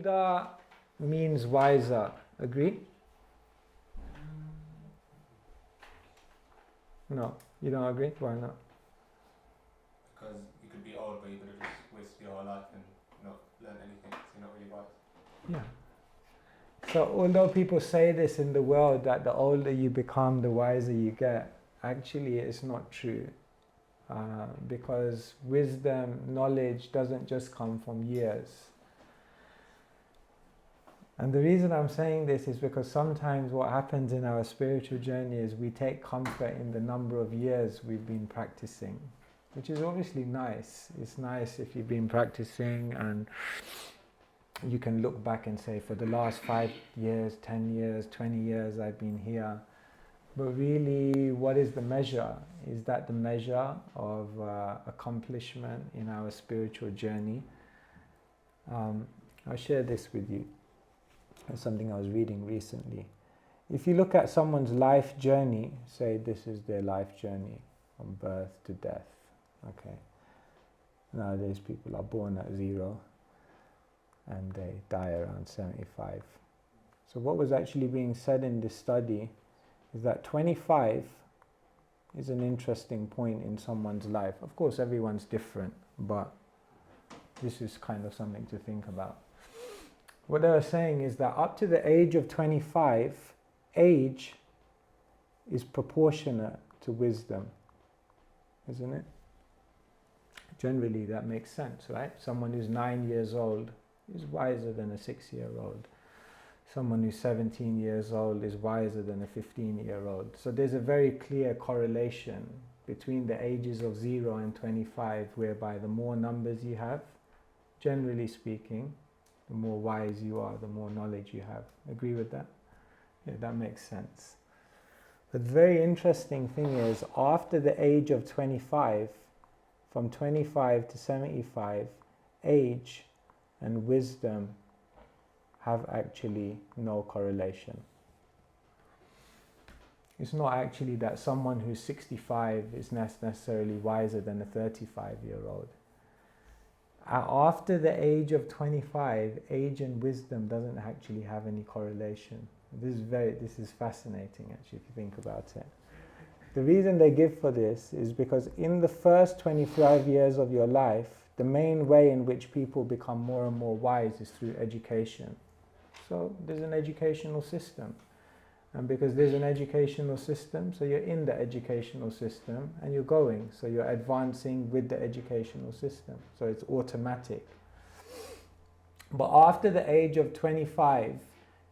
older means wiser. Agree? No, you don't agree? Why not? Because you could be old, but you could have just wasted your whole life and not learn anything, so you're not really wise. Yeah. So although people say this in the world, that the older you become, the wiser you get, actually it's not true. Because wisdom, knowledge doesn't just come from years. And the reason I'm saying this is because sometimes what happens in our spiritual journey is we take comfort in the number of years we've been practicing, which is obviously nice. It's nice if you've been practicing and you can look back and say, for the last 5 years, 10 years, 20 years I've been here. But really, what is the measure? Is that the measure of accomplishment in our spiritual journey? I'll share this with you. It's something I was reading recently. If you look at someone's life journey, say this is their life journey from birth to death, okay? Nowadays people are born at 0 and they die around 75. So what was actually being said in this study is that 25 is an interesting point in someone's life. Of course everyone's different, but this is kind of something to think about. What they were saying is that up to the age of 25, age is proportionate to wisdom, isn't it? Generally that makes sense, right? Someone who's 9 years old is wiser than a 6-year-old. Someone who's 17 years old is wiser than a 15-year-old. So there's a very clear correlation between the ages of 0 and 25, whereby the more numbers you have, generally speaking, the more wise you are, the more knowledge you have. Agree with that? Yeah, that makes sense. But the very interesting thing is, after the age of 25, from 25 to 75, age and wisdom have actually no correlation. It's not actually that someone who's 65 is necessarily wiser than a 35-year-old. After the age of 25, age and wisdom doesn't actually have any correlation. This is fascinating actually if you think about it. The reason they give for this is because in the first 25 years of your life, the main way in which people become more and more wise is through education. So there's an educational system. And because there's an educational system, so you're in the educational system and you're going. So you're advancing with the educational system. So it's automatic. But after the age of 25,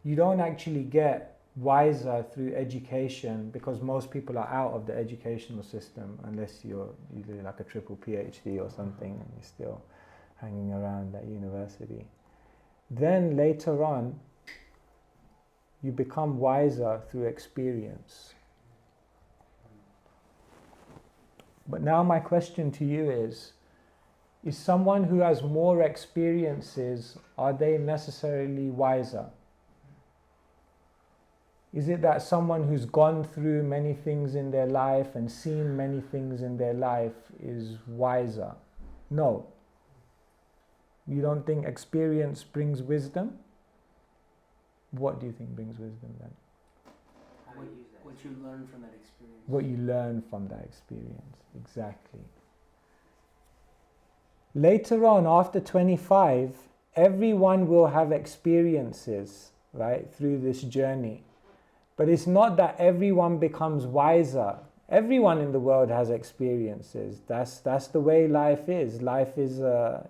you don't actually get wiser through education, because most people are out of the educational system unless you do like a triple PhD or something and you're still hanging around at university. Then later on, you become wiser through experience. But now my question to you is someone who has more experiences, are they necessarily wiser? Is it that someone who's gone through many things in their life and seen many things in their life is wiser? No. You don't think experience brings wisdom? What do you think brings wisdom then? What you learn from that experience. What you learn from that experience, exactly. Later on, after 25, everyone will have experiences, right, through this journey. But it's not that everyone becomes wiser. Everyone in the world has experiences. That's the way life is. Life is, the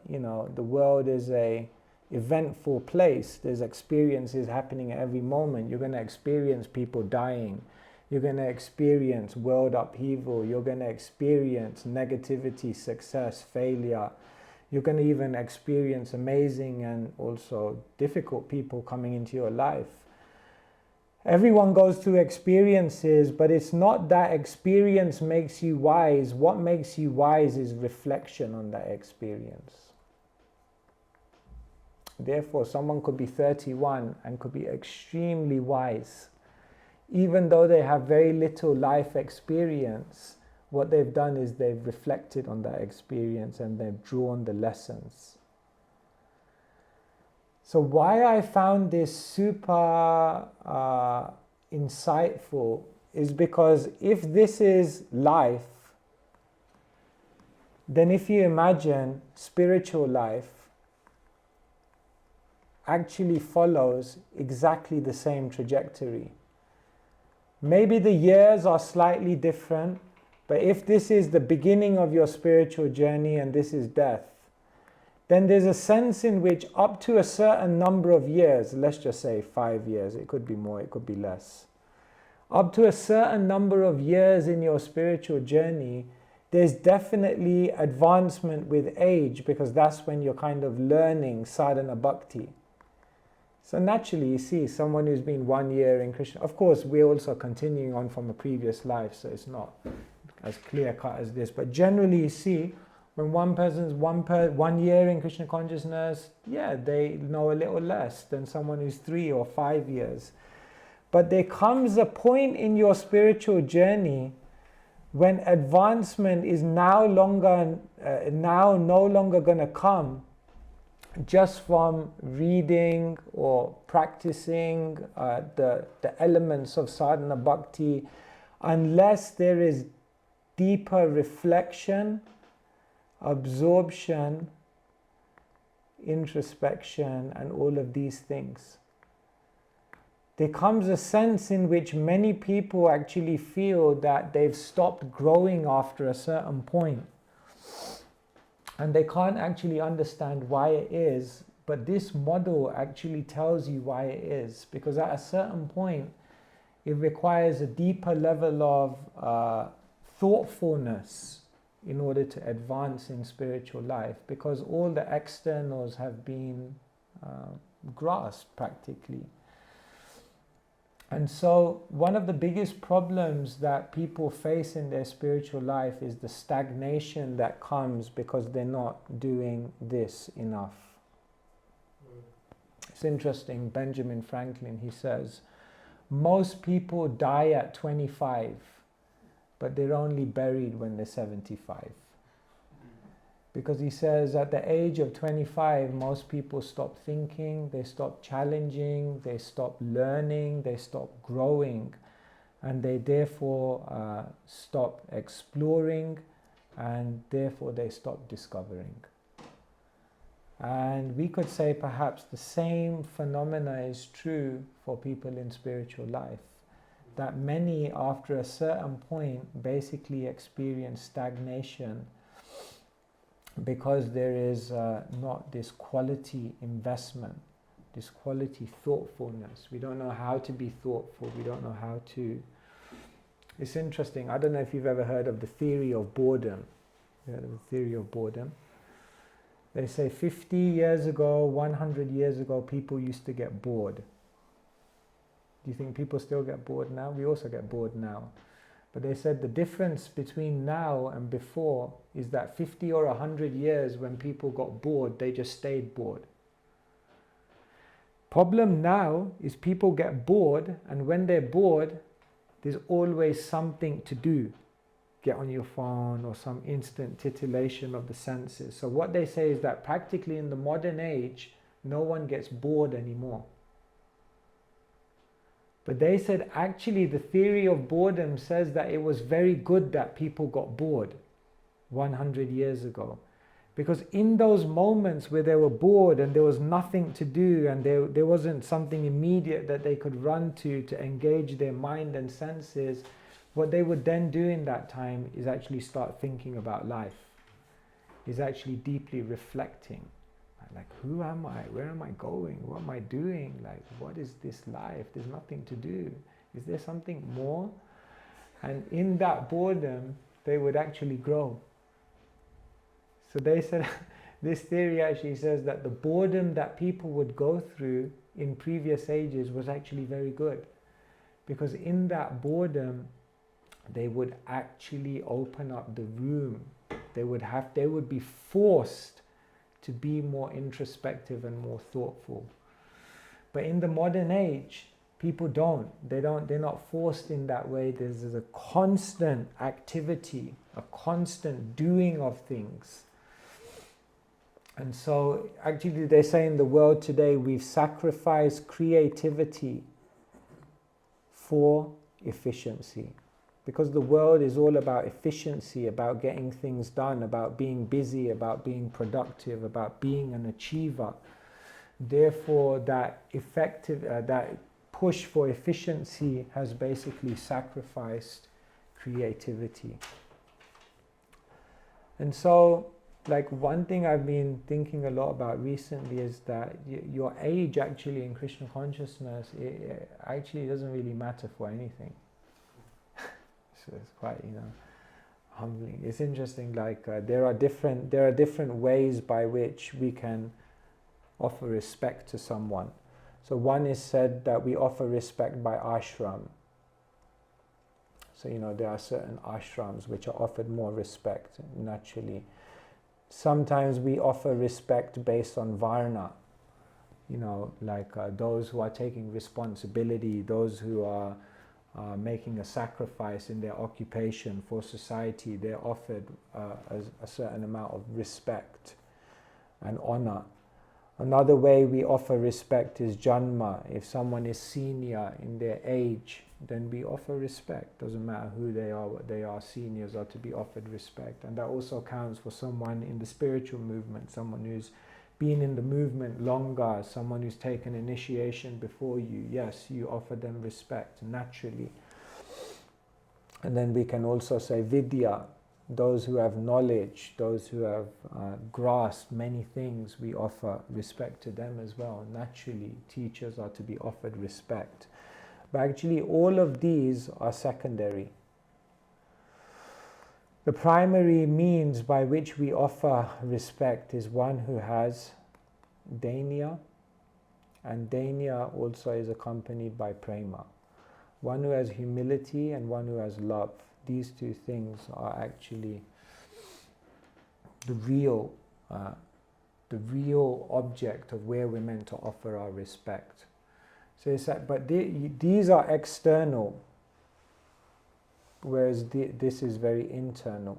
world is a eventful place. There's experiences happening at every moment. You're going to experience people dying. You're going to experience world upheaval. You're going to experience negativity, success, failure. You're going to even experience amazing and also difficult people coming into your life. Everyone goes through experiences, but it's not that experience makes you wise. What makes you wise is reflection on that experience. Therefore, someone could be 31 and could be extremely wise. Even though they have very little life experience, what they've done is they've reflected on that experience and they've drawn the lessons. So why I found this super insightful is because if this is life, then if you imagine spiritual life actually follows exactly the same trajectory. Maybe the years are slightly different, but if this is the beginning of your spiritual journey and this is death, then there's a sense in which up to a certain number of years, let's just say 5 years, it could be more, it could be less. Up to a certain number of years in your spiritual journey, there's definitely advancement with age, because that's when you're kind of learning sadhana bhakti. So naturally, you see someone who's been 1 year in Krishna, of course, we're also continuing on from a previous life, so it's not as clear cut as this, but generally you see, when one person's 1 year in Krishna consciousness, yeah, they know a little less than someone who's 3 or 5 years. But there comes a point in your spiritual journey when advancement is now no longer going to come just from reading or practicing the elements of sadhana bhakti, unless there is deeper reflection, absorption, introspection, and all of these things. There comes a sense in which many people actually feel that they've stopped growing after a certain point. And they can't actually understand why it is, but this model actually tells you why it is. Because at a certain point, it requires a deeper level of thoughtfulness in order to advance in spiritual life, because all the externals have been grasped practically. And so one of the biggest problems that people face in their spiritual life is the stagnation that comes because they're not doing this enough. It's interesting, Benjamin Franklin, he says, most people die at 25, but they're only buried when they're 75. Because he says at the age of 25, most people stop thinking, they stop challenging, they stop learning, they stop growing, and they therefore stop exploring, and therefore they stop discovering. And we could say perhaps the same phenomena is true for people in spiritual life. That many, after a certain point, basically experience stagnation because there is not this quality investment, this quality thoughtfulness. We don't know how to be thoughtful. We don't know how to... It's interesting. I don't know if you've ever heard of the theory of boredom. You heard of the theory of boredom? They say 50 years ago, 100 years ago, people used to get bored. Do you think people still get bored now? We also get bored now. But they said the difference between now and before is that 50 or 100 years when people got bored, they just stayed bored. Problem now is people get bored, and when they're bored, there's always something to do. Get on your phone or some instant titillation of the senses. So what they say is that practically in the modern age, no one gets bored anymore. But they said actually the theory of boredom says that it was very good that people got bored 100 years ago. Because in those moments where they were bored and there was nothing to do and there wasn't something immediate that they could run to engage their mind and senses, what they would then do in that time is actually start thinking about life, is actually deeply reflecting. Like, who am I? Where am I going? What am I doing? Like, what is this life? There's nothing to do. Is there something more? And in that boredom, they would actually grow. So they said, this theory actually says that the boredom that people would go through in previous ages was actually very good. Because in that boredom, they would actually open up the room. They would be forced to be more introspective and more thoughtful. But in the modern age, people don't. They're not forced in that way. There's a constant activity, a constant doing of things. And so actually they say in the world today we've sacrificed creativity for efficiency. Because the world is all about efficiency, about getting things done, about being busy, about being productive, about being an achiever. Therefore, that that push for efficiency has basically sacrificed creativity. And so, like, one thing I've been thinking a lot about recently is that your age actually in Krishna consciousness, it actually doesn't really matter for anything. So it's quite, humbling. It's interesting, like there are different ways by which we can offer respect to someone. So one is said that we offer respect by ashram. So there are certain ashrams which are offered more respect naturally. Sometimes we offer respect based on varna. Like those who are taking responsibility, those who are making a sacrifice in their occupation for society, they're offered a certain amount of respect and honor. Another way we offer respect is janma. If someone is senior in their age, then we offer respect. Doesn't matter who they are, what they are, seniors are to be offered respect. And that also counts for someone in the spiritual movement, someone who's been in the movement longer, someone who's taken initiation before you. Yes, you offer them respect naturally. And then we can also say vidya, those who have knowledge, those who have grasped many things, we offer respect to them as well. Naturally, teachers are to be offered respect. But actually, all of these are secondary. The primary means by which we offer respect is one who has dainya, and dainya also is accompanied by prema. One who has humility and one who has love. These two things are actually the real object of where we're meant to offer our respect. So it's that, but these are external, whereas this is very internal.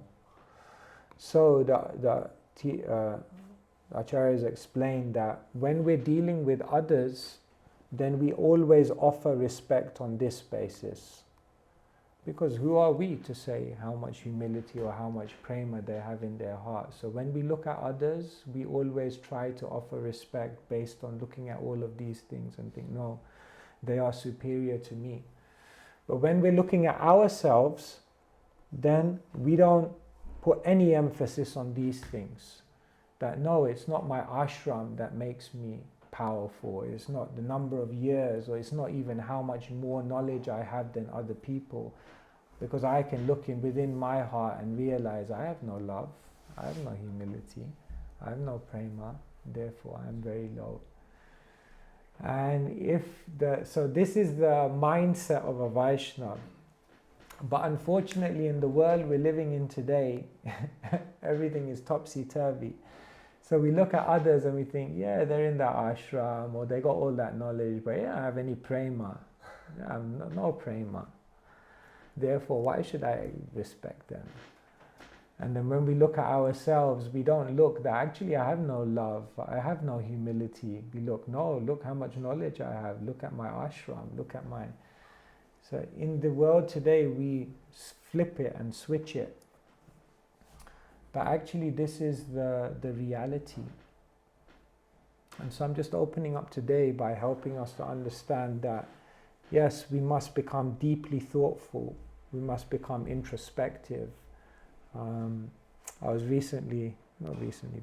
So the Acharyas explained that when we're dealing with others, then we always offer respect on this basis. Because who are we to say how much humility or how much prema they have in their heart? So when we look at others, we always try to offer respect based on looking at all of these things and think, no, they are superior to me. But when we're looking at ourselves, then we don't put any emphasis on these things. That no, it's not my ashram that makes me powerful. It's not the number of years, or it's not even how much more knowledge I have than other people. Because I can look within my heart and realize I have no love, I have no humility, I have no prema, therefore I am very low. And so this is the mindset of a Vaishnava. But unfortunately in the world we're living in today, everything is topsy-turvy. So we look at others and we think, yeah, they're in that ashram, or they got all that knowledge, but yeah, I don't have any prema. I have no prema. Therefore, why should I respect them? And then when we look at ourselves, we don't look that actually I have no love, I have no humility. We look, no, look how much knowledge I have, look at my ashram, look at my... So in the world today, we flip it and switch it. But actually this is the reality. And so I'm just opening up today by helping us to understand that, yes, we must become deeply thoughtful, we must become introspective. I was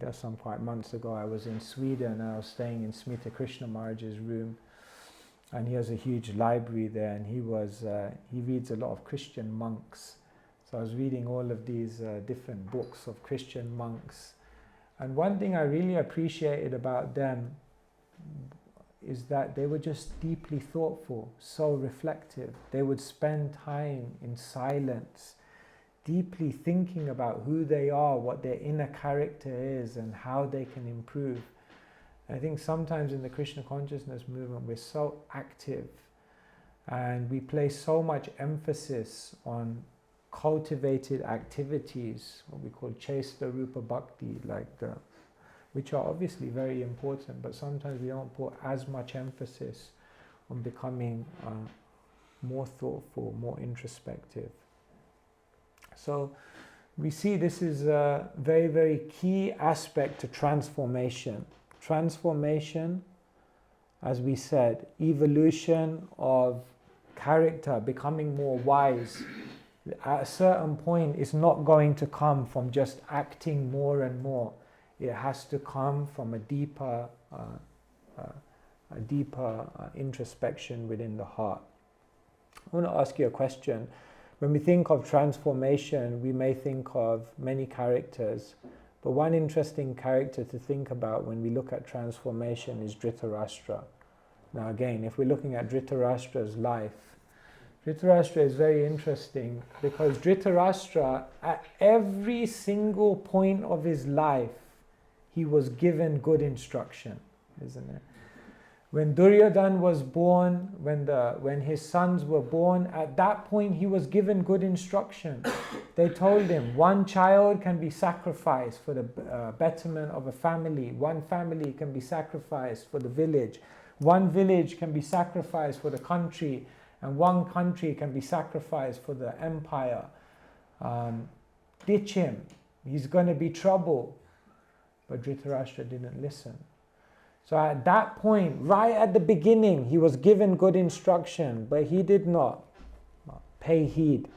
that's some quite months ago, I was in Sweden and I was staying in Smita Krishna Maharaj's room, and he has a huge library there, and he reads a lot of Christian monks. So I was reading all of these different books of Christian monks. And one thing I really appreciated about them is that they were just deeply thoughtful, so reflective. They would spend time in silence, deeply thinking about who they are, what their inner character is, and how they can improve. I think sometimes in the Krishna consciousness movement we're so active and we place so much emphasis on cultivated activities, what we call chesta rupa bhakti, like the which are obviously very important, but sometimes we don't put as much emphasis on becoming more thoughtful, more introspective. So we see this is a very, very key aspect to transformation. Transformation, as we said, evolution of character, becoming more wise. At a certain point, it's not going to come from just acting more and more. It has to come from a deeper introspection within the heart. I want to ask you a question. When we think of transformation, we may think of many characters, but one interesting character to think about when we look at transformation is Dhritarastra. Now again, if we're looking at Dhritarashtra's life, Dhritarashtra is very interesting because Dhritarashtra, at every single point of his life, he was given good instruction, isn't it? When Duryodhana was born, when his sons were born, at that point he was given good instruction. They told him, one child can be sacrificed for the betterment of a family. One family can be sacrificed for the village. One village can be sacrificed for the country. And one country can be sacrificed for the empire. Ditch him. He's going to be trouble. But Dhritarashtra didn't listen. So at that point, right at the beginning, he was given good instruction, but he did not pay heed.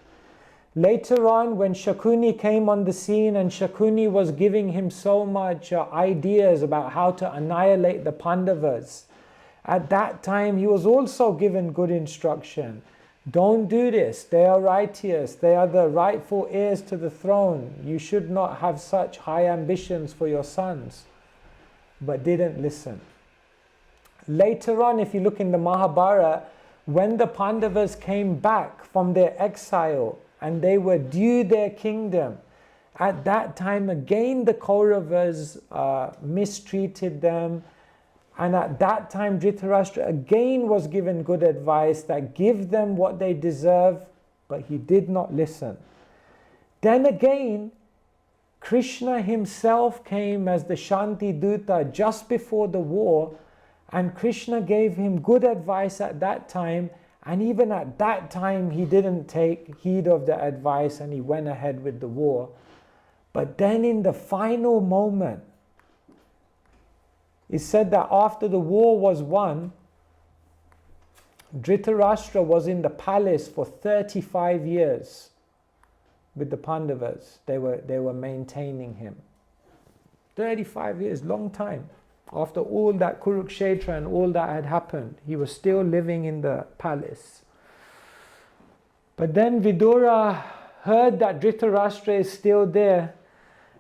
Later on, when Shakuni came on the scene and Shakuni was giving him so much ideas about how to annihilate the Pandavas, at that time he was also given good instruction. Don't do this. They are righteous. They are the rightful heirs to the throne. You should not have such high ambitions for your sons. But didn't listen. Later on, if you look in the Mahabharata, when the Pandavas came back from their exile and they were due their kingdom, at that time again the Kauravas mistreated them, and at that time Dhritarashtra again was given good advice that give them what they deserve, but he did not listen. Then again, Krishna himself came as the Shanti Duta just before the war, and Krishna gave him good advice at that time, and even at that time he didn't take heed of the advice and he went ahead with the war. But then in the final moment, it said that after the war was won, Dhritarashtra was in the palace for 35 years. With the Pandavas, they were maintaining him. 35 years, long time. After all that Kurukshetra and all that had happened, he was still living in the palace. But then Vidura heard that Dhritarashtra is still there,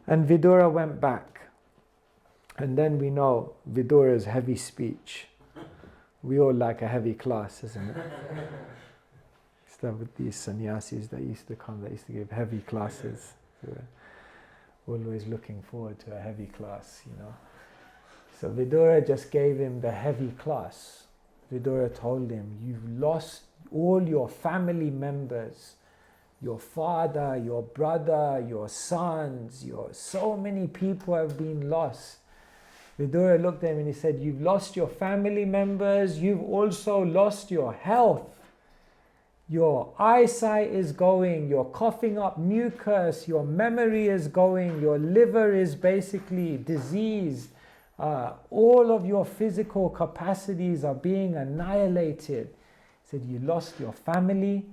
and Vidura went back. And then we know Vidura's heavy speech. We all like a heavy class, isn't it? Stuff with these sannyasis that used to come, that used to give heavy classes. We were always looking forward to a heavy class, you know. So Vidura just gave him the heavy class. Vidura told him, you've lost all your family members, your father, your brother, your sons, so many people have been lost. Vidura looked at him and he said, you've lost your family members, you've also lost your health. Your eyesight is going, you're coughing up mucus, your memory is going, your liver is basically diseased. All of your physical capacities are being annihilated. He said, you lost your family,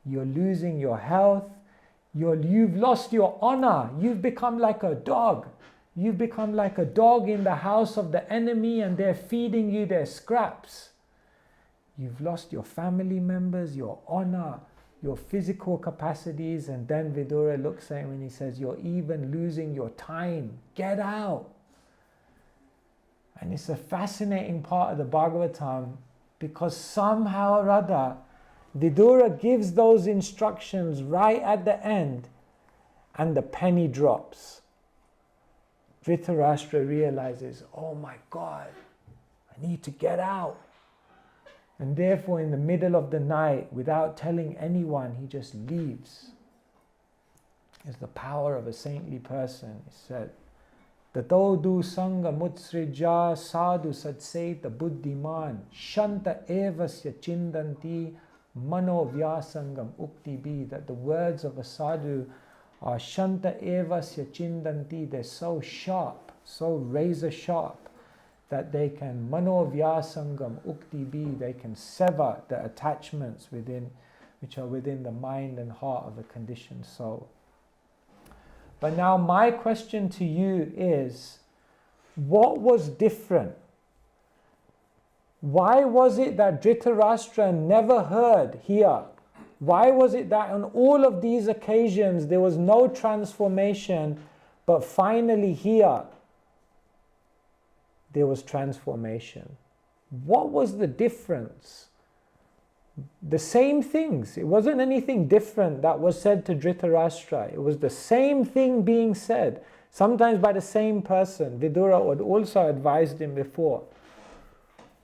you're losing your health, you've lost your honor, you've become like a dog. You've become like a dog in the house of the enemy and they're feeding you their scraps. You've lost your family members, your honor, your physical capacities, and then Vidura looks at him and he says, you're even losing your time. Get out. And it's a fascinating part of the Bhagavatam because somehow or other, Vidura gives those instructions right at the end and the penny drops. Dhritarashtra realizes, oh my God, I need to get out. And therefore, in the middle of the night, without telling anyone, he just leaves. It's the power of a saintly person. He said, Tatodu sanga mutsrija sadhu satseta buddhiman shanta evasya chindanti mano vyasangam ukti, that the words of a sadhu are shanta evasya chindanti, they're so sharp, so razor sharp, that they can mano vyasangam ukti, they can sever the attachments which are within the mind and heart of a conditioned soul. But now my question to you is, what was different? Why was it that Dhritarashtra never heard here? Why was it that on all of these occasions there was no transformation, but finally here there was transformation? What was the difference? The same things. It wasn't anything different that was said to Dhritarashtra. It was the same thing being said, sometimes by the same person. Vidura had also advised him before.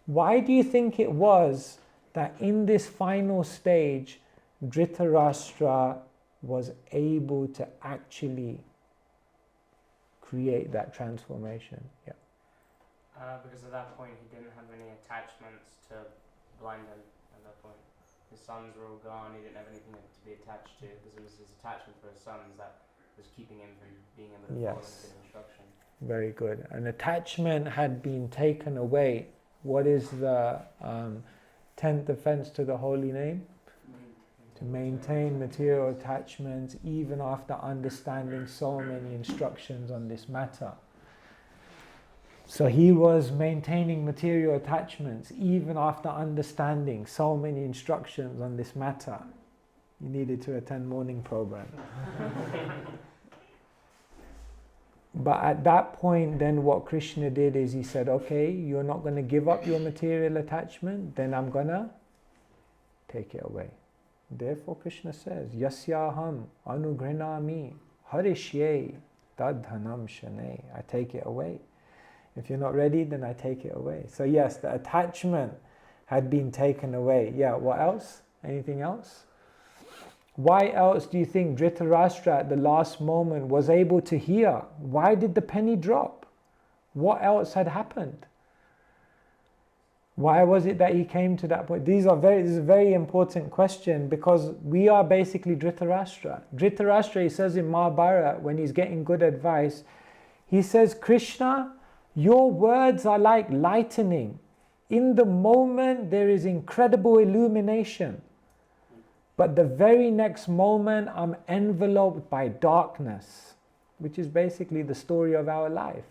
Why do you think it was that in this final stage, Dhritarashtra was able to actually create that transformation? Yeah. Because at that point he didn't have any attachments to blind him. At that point, his sons were all gone. He didn't have anything to be attached to, because it was his attachment for his sons that was keeping him from being able to follow into instruction. Very good. An attachment had been taken away. What is the 10th offense to the holy name? To maintain material attachments even after understanding so many instructions on this matter. So he was maintaining material attachments even after understanding so many instructions on this matter. You needed to attend morning program. But at that point, then what Krishna did is he said, okay, you're not going to give up your material attachment, then I'm going to take it away. Therefore Krishna says, Yasyaham anugrinami harishye tadhanam shane. I take it away. If you're not ready, then I take it away. So yes, the attachment had been taken away. Yeah, what else? Anything else? Why else do you think Dhritarashtra at the last moment was able to hear? Why did the penny drop? What else had happened? Why was it that he came to that point? This is a very important question, because we are basically Dhritarashtra. Dhritarashtra, he says in Mahabharata, when he's getting good advice, he says, Krishna, your words are like lightning. In the moment there is incredible illumination. But the very next moment I'm enveloped by darkness, which is basically the story of our life.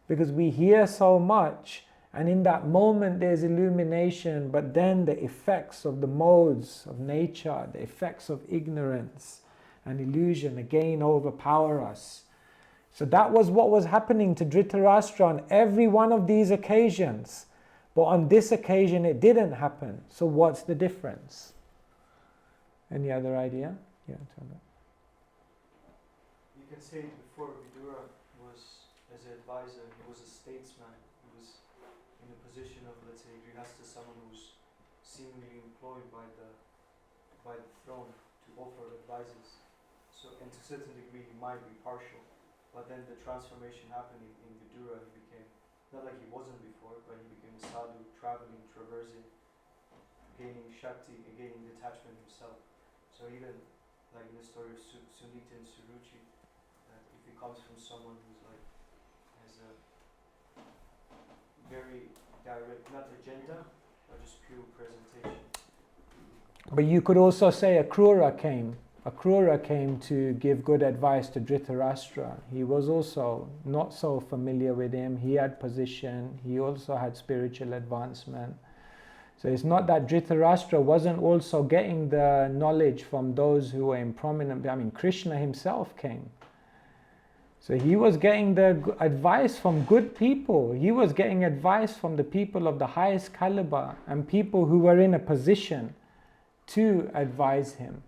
Because we hear so much, and in that moment there's illumination, but then the effects of the modes of nature, the effects of ignorance and illusion again overpower us. So that was what was happening to Dhritarashtra on every one of these occasions. But on this occasion it didn't happen. So what's the difference? Any other idea? Yeah, tell me. You can say before Vidura was, as an advisor, he was a statesman. He was in a position of, let's say, Grihastha, someone who's seemingly employed by the throne to offer advices. So, and to a certain degree, he might be partial. But then the transformation happened in Vidura. He became, not like he wasn't before, but he became a sadhu, traveling, traversing, gaining shakti, gaining detachment himself. So even like in the story of Sunita and Suruchi, that if it comes from someone who's like, has a very direct, not agenda, but just pure presentation. But you could also say Akrura came to give good advice to Dhritarashtra. He was also not so familiar with him. He had position. He also had spiritual advancement. So it's not that Dhritarashtra wasn't also getting the knowledge from those who were in prominent... I mean, Krishna himself came. So he was getting the advice from good people. He was getting advice from the people of the highest caliber and people who were in a position to advise him.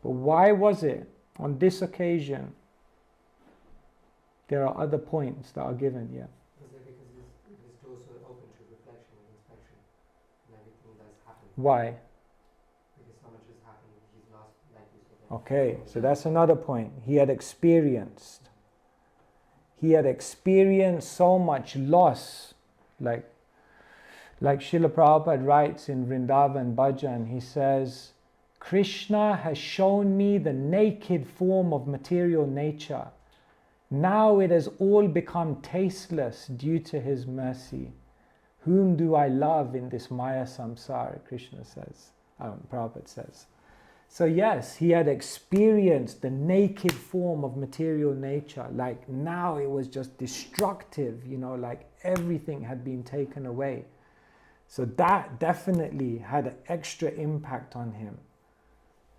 But why was it on this occasion? There are other points that are given, yeah. Because his doors were open to reflection and inspection and everything that's happened. Why? Because so much has happened, he's lost, like you said. Okay, so that's another point. He had experienced. He had experienced so much loss, like Srila Prabhupada writes in Vrindavan Bhajan, he says, Krishna has shown me the naked form of material nature. Now it has all become tasteless due to his mercy. Whom do I love in this Maya samsara, Krishna says, Prabhupada says. So yes, he had experienced the naked form of material nature. Like now it was just destructive, like everything had been taken away. So that definitely had an extra impact on him.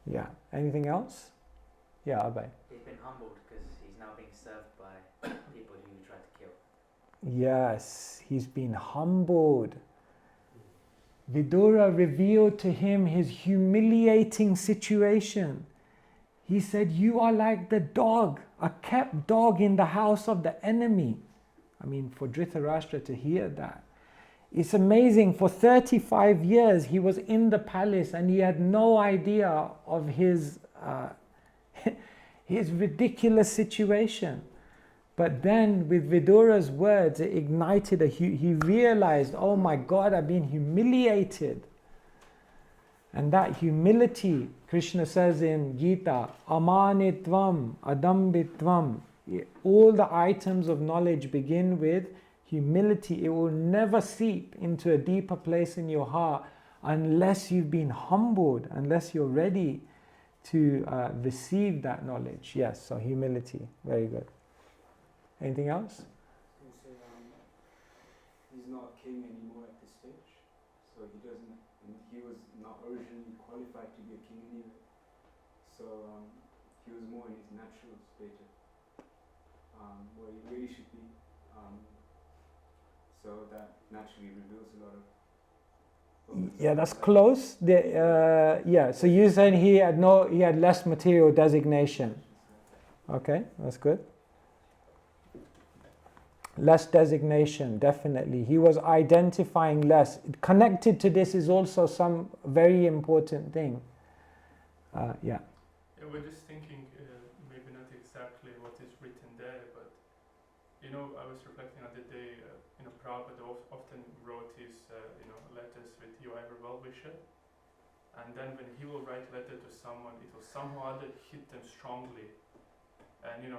Yeah. Anything else? Yeah, Abhay. He's been humbled because he's now being served by people who he tried to kill. Yes, he's been humbled. Vidura revealed to him his humiliating situation. He said, you are like the dog, a kept dog in the house of the enemy. I mean, for Dhritarastra to hear that. It's amazing, for 35 years he was in the palace and he had no idea of his ridiculous situation. But then with Vidura's words, it ignited he realized, oh my God, I've been humiliated. And that humility, Krishna says in Gita, amanitvam, adambitvam, all the items of knowledge begin with humility. It will never seep into a deeper place in your heart unless you've been humbled, unless you're ready to receive that knowledge. Yes, so humility, very good. Anything else? He's not king anymore at this stage, so he was not originally qualified to be a king anyway. So he was more in his natural state, where he really should be. So that naturally reveals a lot of. Yeah, that's close. Yeah, so you're saying he had less material designation. Okay, that's good. Less designation, definitely. He was identifying less. Connected to this is also some very important thing. Yeah. We're just thinking, maybe not exactly what is written there, but I was reflecting on the day, Prabhupada often wrote his, letters with "You ever well-wisher," and then when he will write a letter to someone, it will somehow other hit them strongly, and he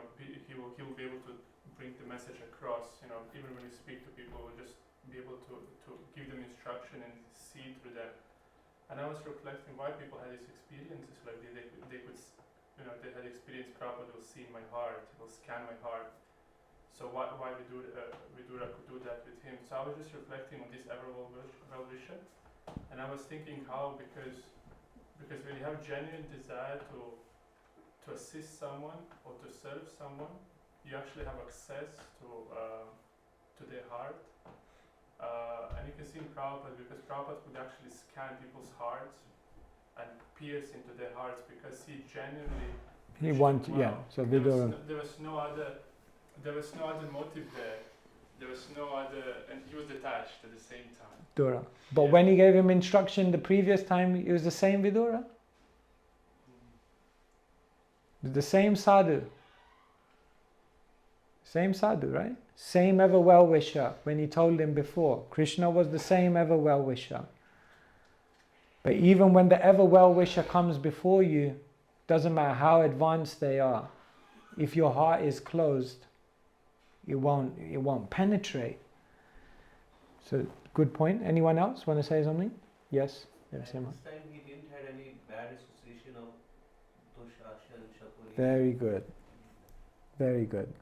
will be able to bring the message across. Even when you speak to people, we'll just be able to give them instruction and see through them. And I was reflecting why people had these experiences, like they could, they had experienced Prabhupada will see my heart, he will scan my heart. So why Vidura could do that with him? So I was just reflecting on this ever well-wisher, and I was thinking how because when you have genuine desire to assist someone or to serve someone, you actually have access to their heart, and you can see in Prabhupada, because Prabhupada could actually scan people's hearts and pierce into their hearts because he genuinely So Vidura. There was no other motive there. There was no other, and he was detached at the same time. Vidura. But when he gave him instruction the previous time, it was the same Vidura? The same sadhu. Same sadhu, right? Same ever well-wisher when he told him before. Krishna was the same ever well-wisher. But even when the ever well-wisher comes before you, doesn't matter how advanced they are, if your heart is closed, it won't penetrate. So good point. Anyone else want to say something? Yes. At this time he didn't have any bad association of Doshasha and Shakuni. Very good. Very good.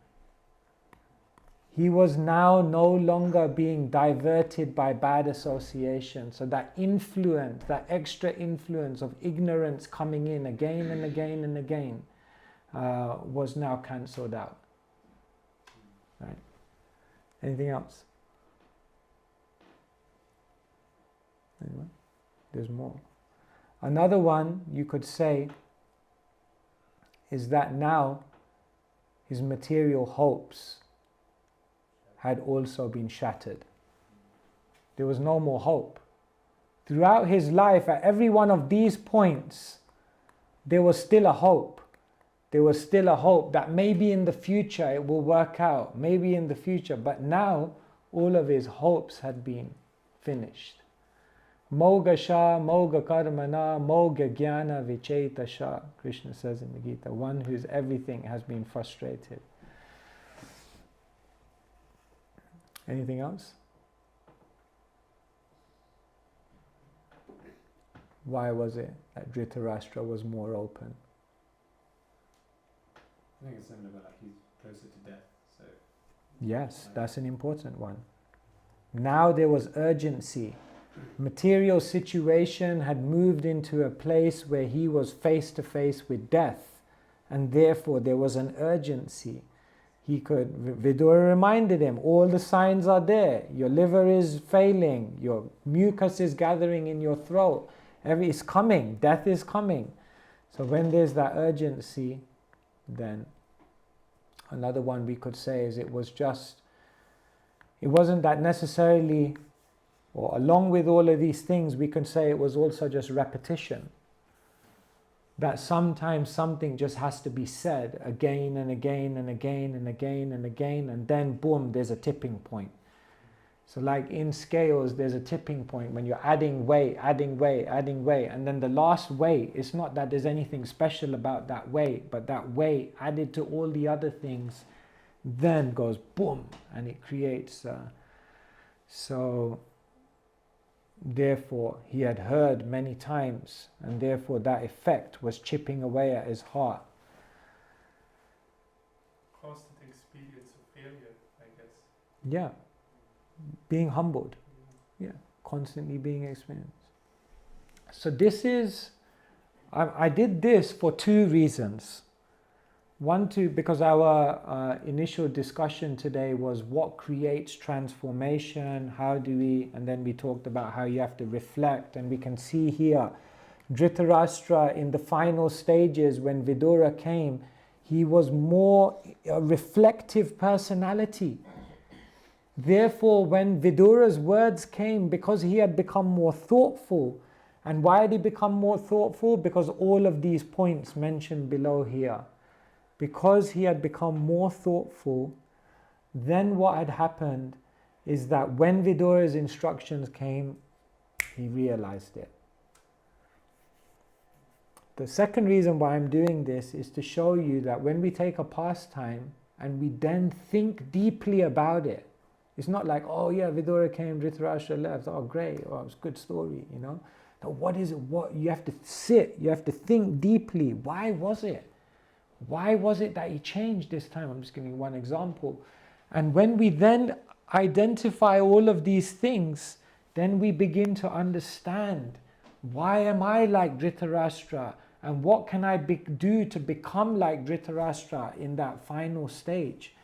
He was now no longer being diverted by bad association. So that influence, that extra influence of ignorance coming in again and again and again, was now cancelled out. Right? Anything else? Anyone? There's more. Another one you could say is that now his material hopes had also been shattered. There was no more hope. Throughout his life, at every one of these points, there was still a hope. There was still a hope that maybe in the future it will work out, maybe in the future. But now all of his hopes had been finished. Moga sha, moga karmana, moga jnana vicheta sha. Krishna says in the Gita, one whose everything has been frustrated. Anything else? Why was it that Dhritarashtra was more open? I think it's similar, but like he's closer to death, so. Yes, that's an important one. Now there was urgency. Material situation had moved into a place where he was face to face with death, and therefore there was an urgency. Vidura reminded him, all the signs are there. Your liver is failing, your mucus is gathering in your throat. It's coming, death is coming. So when there's that urgency, then another one we could say is it wasn't that necessarily, or along with all of these things, we can say it was also just repetition. That sometimes something just has to be said again and again and again and again and again, and then boom, there's a tipping point. So like in scales, there's a tipping point when you're adding weight, adding weight, adding weight, and then the last weight, it's not that there's anything special about that weight, but that weight added to all the other things then goes boom, and it creates so therefore he had heard many times, and therefore that effect was chipping away at his heart. Constant experience of failure, I guess. Yeah, being humbled. Yeah, constantly being experienced. So this is, I did this for two reasons. One, because our initial discussion today was what creates transformation, how do we, and then we talked about how you have to reflect, and we can see here, Dhritarashtra in the final stages when Vidura came, he was more a reflective personality. Therefore, when Vidura's words came, because he had become more thoughtful, and why had he become more thoughtful? Because all of these points mentioned below here. Because he had become more thoughtful, then what had happened is that when Vidura's instructions came, he realized it. The second reason why I'm doing this is to show you that when we take a pastime and we then think deeply about it, it's not like, oh yeah, Vidura came, Dhritarashtra left, oh great, oh it's a good story, you know. No, what is it? What you have to sit, you have to think deeply. Why was it? Why was it that he changed this time? I'm just giving one example. And when we then identify all of these things, then we begin to understand, why am I like Dhritarashtra? And what can I do to become like Dhritarashtra in that final stage?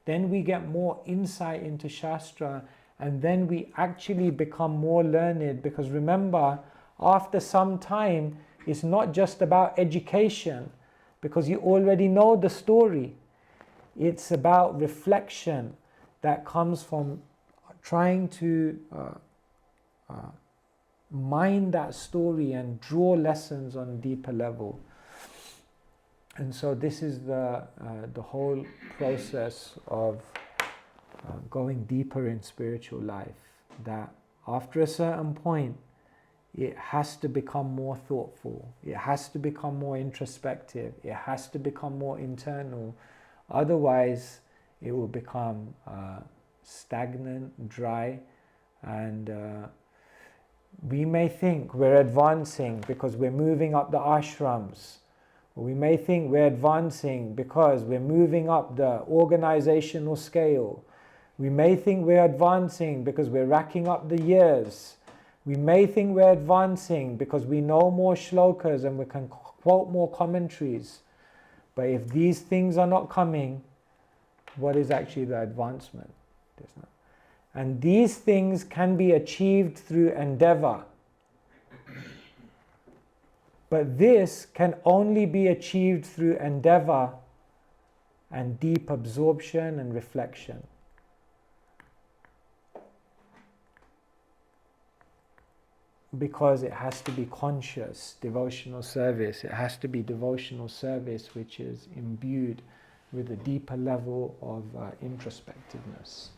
Then we get more insight into Shastra, and then we actually become more learned, because remember, after some time, it's not just about education, because you already know the story. It's about reflection that comes from trying to mind that story and draw lessons on a deeper level. And so this is the whole process of going deeper in spiritual life, that after a certain point, it has to become more thoughtful. It has to become more introspective. It has to become more internal. Otherwise, it will become stagnant, dry, and we may think we're advancing because we're moving up the ashrams. Or we may think we're advancing because we're moving up the organizational scale. We may think we're advancing because we're racking up the years. We may think we're advancing because we know more shlokas and we can quote more commentaries. But if these things are not coming, what is actually the advancement? And these things can be achieved through endeavor. But this can only be achieved through endeavor and deep absorption and reflection. because it has to be conscious devotional service. It has to be devotional service which is imbued with a deeper level of introspectiveness.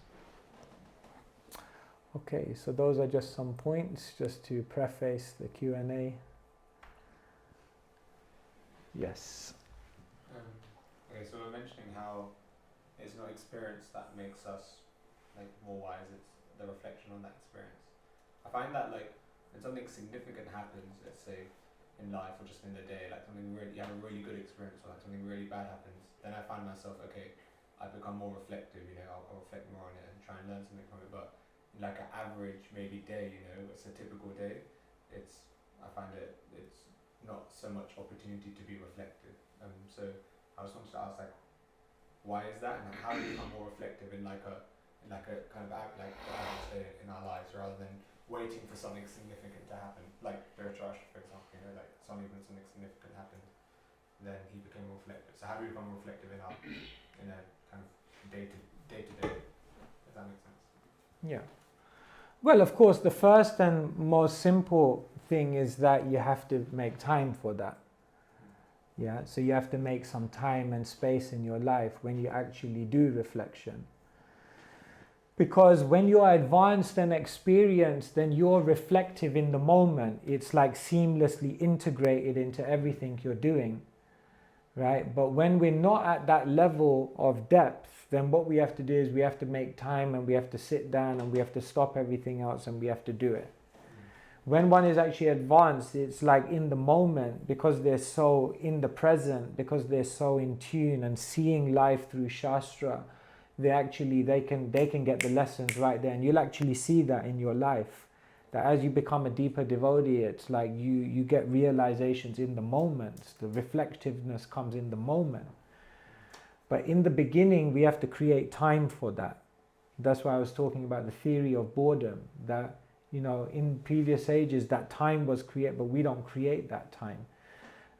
Okay, so those are just some points just to preface the Q&A. Yes. Okay, so we're mentioning how it's not experience that makes us like more wise, it's the reflection on that experience. I find that like when something significant happens, let's say in life or just in the day, like something really, you have a really good experience or like something really bad happens, then I find myself, okay, I become more reflective, you know, I'll reflect more on it and try and learn something from it. But like an average maybe day, you know, it's a typical day, I find it's not so much opportunity to be reflective. So I just wanted to ask, like, why is that, and how do you become more reflective in like a kind of like the average day in our lives, rather than waiting for something significant to happen, like Dhritarastra, for example, you know, like something significant happened, then he became more reflective. So how do we become more reflective in a kind of day to day? Does that make sense? Yeah. Well, of course, the first and most simple thing is that you have to make time for that. Yeah, so you have to make some time and space in your life when you actually do reflection. Because when you are advanced and experienced, then you're reflective in the moment. It's like seamlessly integrated into everything you're doing, right? But when we're not at that level of depth, then what we have to do is we have to make time, and we have to sit down, and we have to stop everything else, and we have to do it. When one is actually advanced, it's like in the moment, because they're so in the present, because they're so in tune and seeing life through Shastra, they can get the lessons right there. And you'll actually see that in your life, that as you become a deeper devotee, it's like you get realizations in the moments. The reflectiveness comes in the moment. But in the beginning, we have to create time for that. That's why I was talking about the theory of boredom, that, you know, in previous ages that time was created, but we don't create that time.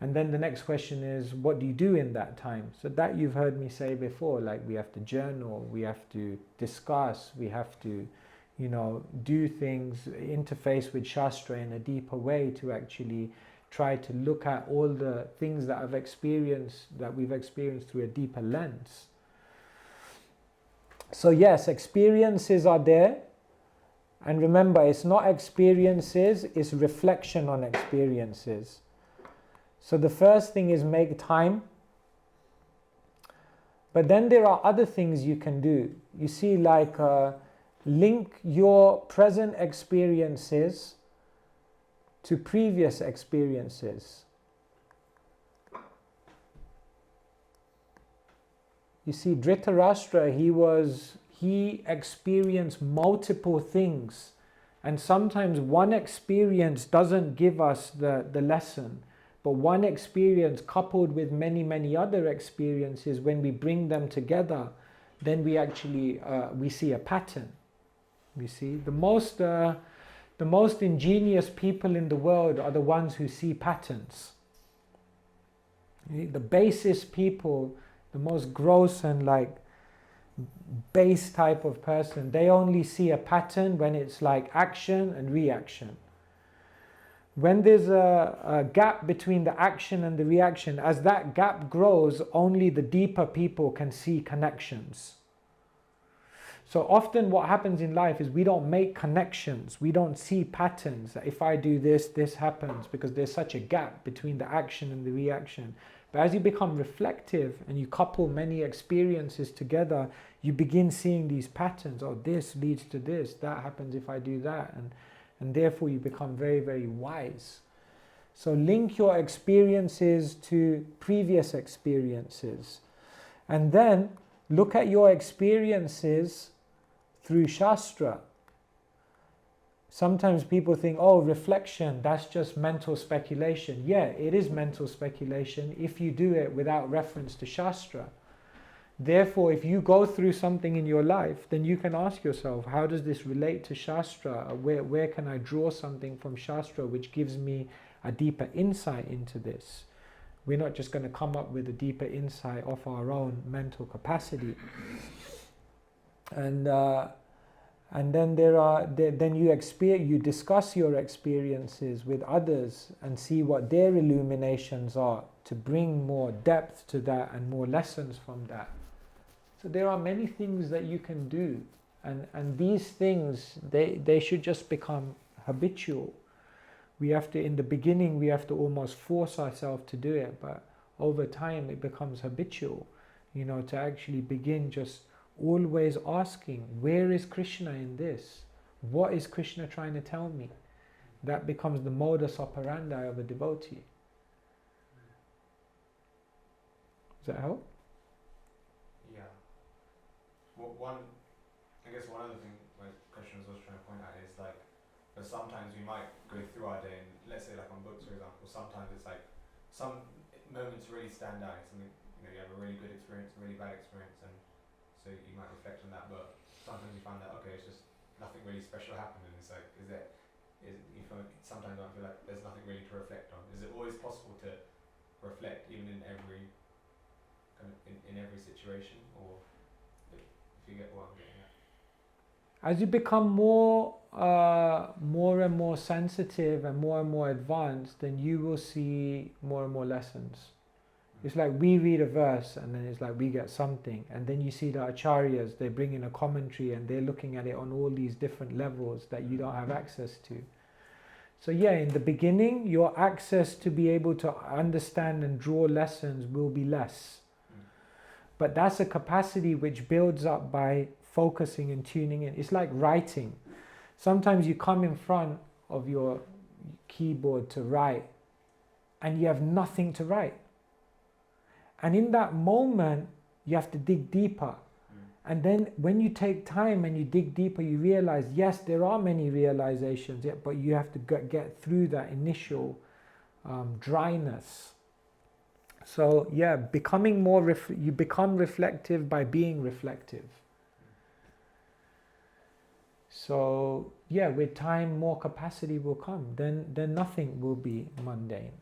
And then the next question is, what do you do in that time? So that you've heard me say before, like we have to journal, we have to discuss, we have to, you know, do things, interface with Shastra in a deeper way to actually try to look at all the things that we've experienced through a deeper lens. So yes, experiences are there. And remember, it's not experiences, it's reflection on experiences. So the first thing is make time. But then there are other things you can do. You see, like link your present experiences to previous experiences. You see, Dhritarastra, he experienced multiple things, and sometimes one experience doesn't give us the lesson, but one experience coupled with many other experiences, when we bring them together, then we actually we see a pattern. You see, the most ingenious people in the world are the ones who see patterns. The basest people, the most gross and like base type of person, they only see a pattern when it's like action and reaction. When there's a gap between the action and the reaction, as that gap grows, only the deeper people can see connections. So often what happens in life is we don't make connections, we don't see patterns. If I do this, this happens, because there's such a gap between the action and the reaction. But as you become reflective and you couple many experiences together, you begin seeing these patterns. Oh, this leads to this, that happens if I do that. And therefore you become very wise. So link your experiences to previous experiences. And then look at your experiences through Shastra. Sometimes people think, oh, reflection, that's just mental speculation. Yeah, it is mental speculation if you do it without reference to Shastra. Therefore, if you go through something in your life, then you can ask yourself, how does this relate to Shastra? Where can I draw something from Shastra which gives me a deeper insight into this? We're not just going to come up with a deeper insight of our own mental capacity. And then then you discuss your experiences with others and see what their illuminations are to bring more depth to that and more lessons from that. So there are many things that you can do, and these things, they should just become habitual. We have to, in the beginning, we have to almost force ourselves to do it, but over time it becomes habitual, to actually begin just always asking, where is Krishna in this? What is Krishna trying to tell me? That becomes the modus operandi of a devotee. Does that help? Yeah. Well, I guess one other thing my question was also trying to point out is like, but sometimes we might go through our day and let's say like on books for example, sometimes it's like some moments really stand out. Something, you have a really good experience, a really bad experience, and so you might reflect on that. But sometimes you find that okay, it's just nothing really special happened, and it's like, sometimes I feel like there's nothing really to reflect on. Is it always possible to reflect even in every in every situation, or if you get what I'm getting at? As you become more and more sensitive and more advanced, then you will see more and more lessons. It's like we read a verse and then it's like we get something, and then you see the acharyas, they bring in a commentary and they're looking at it on all these different levels that you don't have access to. So yeah, in the beginning, your access to be able to understand and draw lessons will be less. But that's a capacity which builds up by focusing and tuning in. It's like writing. Sometimes you come in front of your keyboard to write and you have nothing to write. And in that moment, you have to dig deeper. And then when you take time and you dig deeper, you realize, yes, there are many realizations, but you have to get through that initial dryness. So yeah, becoming more, you become reflective by being reflective. So yeah, with time, more capacity will come. Then nothing will be mundane.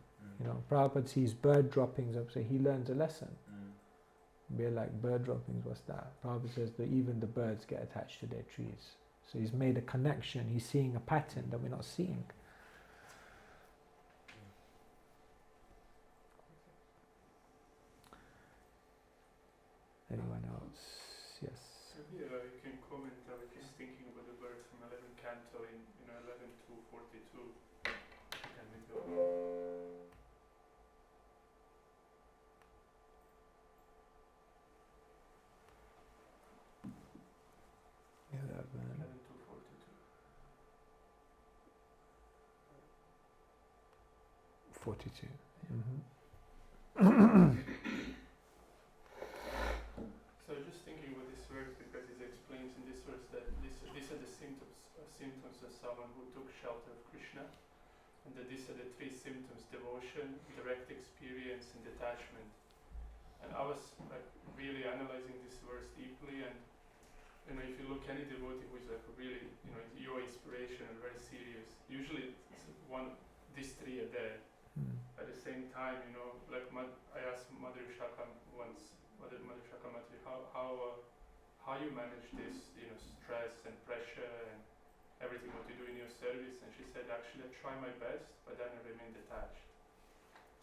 Prabhupada sees bird droppings up, so he learns a lesson. We're like, bird droppings, what's that? Prabhupada says that even the birds get attached to their trees. So he's made a connection, he's seeing a pattern that we're not seeing. Anyone else? Yes. Yeah, you can comment. I was just thinking about the verse from 11 Canto in 11 to 42. Can we go? 11 to 42. 42. So just thinking about this verse, because it explains in this verse that these are the symptoms of someone who took shelter of Krishna, and that these are the three symptoms: devotion, direct experience, and detachment. And I was like really analyzing this verse deeply, and if you look any devotee who is like really your inspiration and very serious, usually it's these three are there. At the same time, like I asked Mother Shaka once, Mother Shaka Matri, how you manage this, stress and pressure and everything what you do in your service, and she said, actually I try my best, but then I remain detached.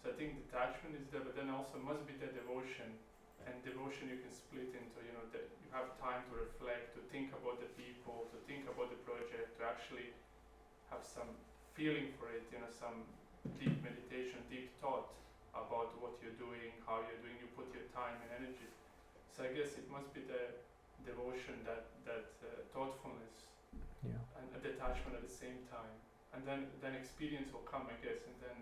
So I think detachment is there, but then also must be the devotion, and devotion you can split into, that you have time to reflect, to think about the people, to think about the project, to actually have some feeling for it, some deep meditation, deep thought about what you're doing, how you're doing, you put your time and energy. So I guess it must be the devotion, that thoughtfulness, and a detachment at the same time. And then experience will come, I guess, and then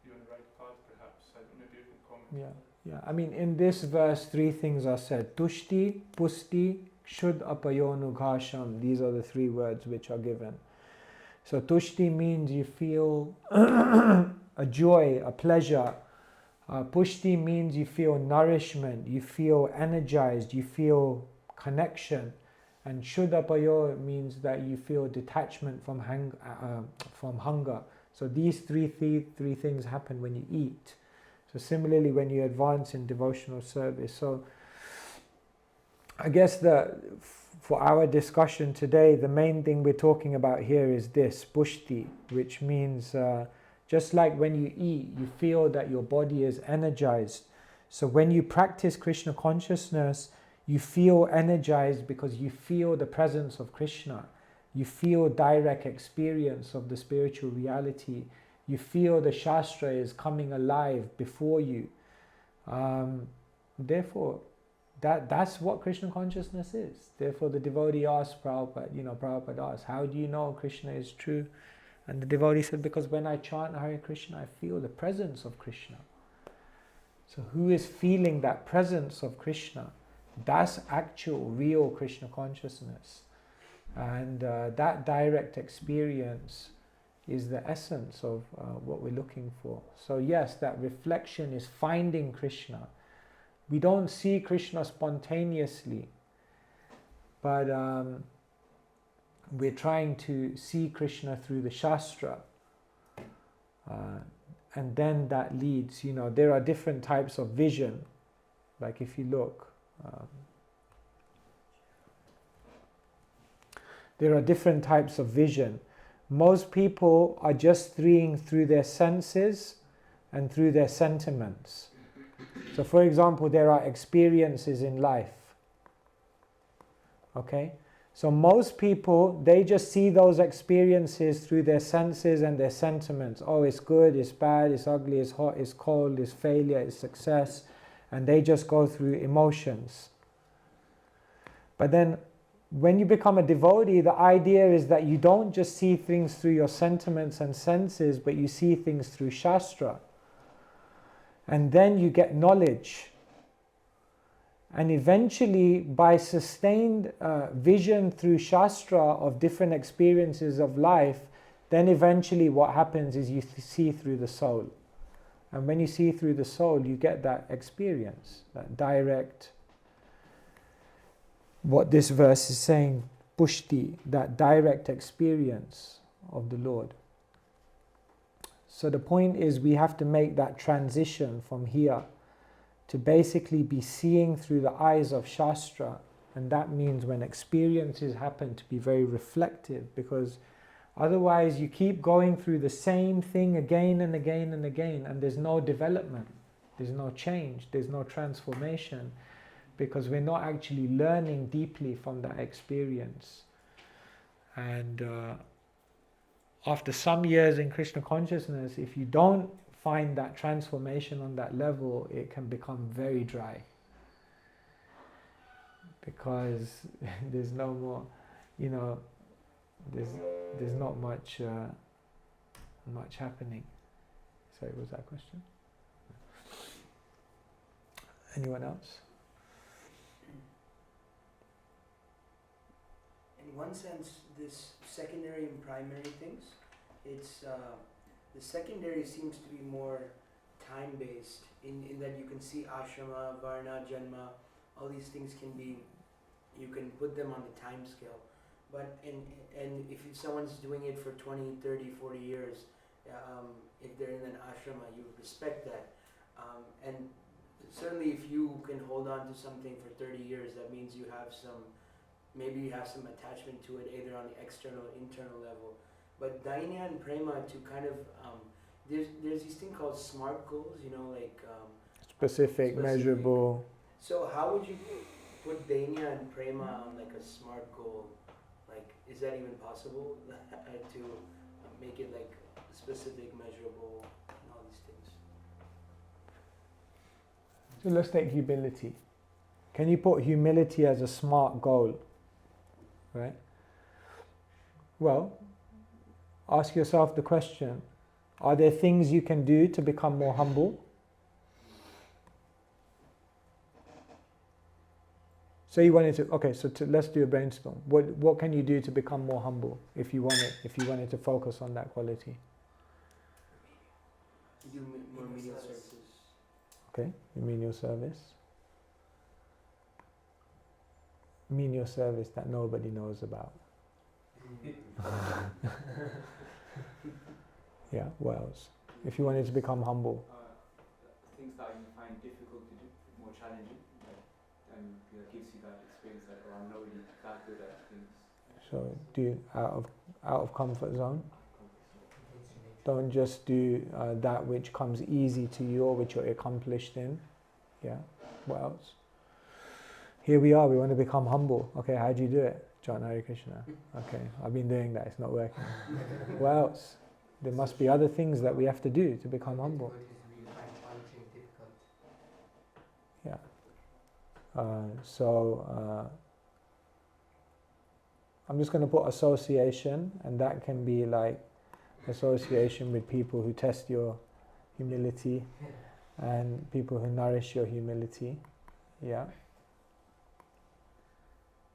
you're on the right path perhaps. Maybe you can comment. Yeah. I mean, in this verse, three things are said. Tushti, pusti, shud apayonughasham. These are the three words which are given. So tushti means you feel a joy, a pleasure. Pushti means you feel nourishment, you feel energized, you feel connection. And shuddhapayo means that you feel detachment from hunger. So these three things happen when you eat. So similarly, when you advance in devotional service. So I guess for our discussion today, the main thing we're talking about here is this, pushti, which means just like when you eat, you feel that your body is energized. So when you practice Krishna consciousness, you feel energized because you feel the presence of Krishna. You feel direct experience of the spiritual reality. You feel the Shastra is coming alive before you. Therefore, that's what Krishna consciousness is. Therefore, the devotee asked Prabhupada, Prabhupada asked, how do you know Krishna is true? And the devotee said, because when I chant Hare Krishna, I feel the presence of Krishna. So who is feeling that presence of Krishna? That's actual, real Krishna consciousness. And that direct experience is the essence of what we're looking for. So yes, that reflection is finding Krishna. We don't see Krishna spontaneously, but we're trying to see Krishna through the Shastra. And then that leads, there are different types of vision. Like if you look, there are different types of vision. Most people are just seeing through their senses and through their sentiments. So for example, there are experiences in life. Okay? So most people, they just see those experiences through their senses and their sentiments. Oh, it's good, it's bad, it's ugly, it's hot, it's cold, it's failure, it's success. And they just go through emotions. But then when you become a devotee, the idea is that you don't just see things through your sentiments and senses, but you see things through Shastra. And then you get knowledge. And eventually, by sustained vision through Shastra of different experiences of life, then eventually what happens is you see through the soul. And when you see through the soul, you get that experience, that direct, what this verse is saying, pushti, that direct experience of the Lord. So the point is we have to make that transition from here to basically be seeing through the eyes of Shastra. And that means when experiences happen to be very reflective, because otherwise you keep going through the same thing again and again and again, and there's no development, there's no change, there's no transformation, because we're not actually learning deeply from that experience. And after some years in Krishna consciousness, if you don't find that transformation on that level, it can become very dry. Because there's no more, there's not much happening. Sorry, was that a question? Anyone else? In one sense, this secondary and primary things, it's the secondary seems to be more time-based in that you can see ashrama, varna, janma, all these things can be, you can put them on the time scale. But and if someone's doing it for 20, 30, 40 years, if they're in an ashrama, you respect that. And certainly if you can hold on to something for 30 years, that means you have maybe you have some attachment to it, either on the external or internal level. But dainya and prema, to kind of, there's this thing called SMART goals, specific, measurable. So how would you put dainya and prema on like a SMART goal? Like, is that even possible to make it like specific, measurable, and all these things? So let's take humility. Can you put humility as a SMART goal? Right? Well, ask yourself the question, are there things you can do to become more humble? So you wanted to, let's do a brainstorm. What can you do to become more humble if you wanted to focus on that quality? Do more menial services. Okay, menial service. Menial service that nobody knows about. Yeah, what else? If you wanted to become humble. Things that you find difficult to do, more challenging, like and gives you that experience that, oh, I'm not really that good at things. So do out of comfort zone. Against your nature. Don't just do that which comes easy to you or which you're accomplished in. Yeah. What else? Here we are. We want to become humble. Okay, how do you do it? Chant Hare Krishna. Okay, I've been doing that. It's not working. What else? There must be other things that we have to do to become humble. Devotees really find challenging, difficult. Yeah. So I'm just going to put association, and that can be like association with people who test your humility and people who nourish your humility. Yeah.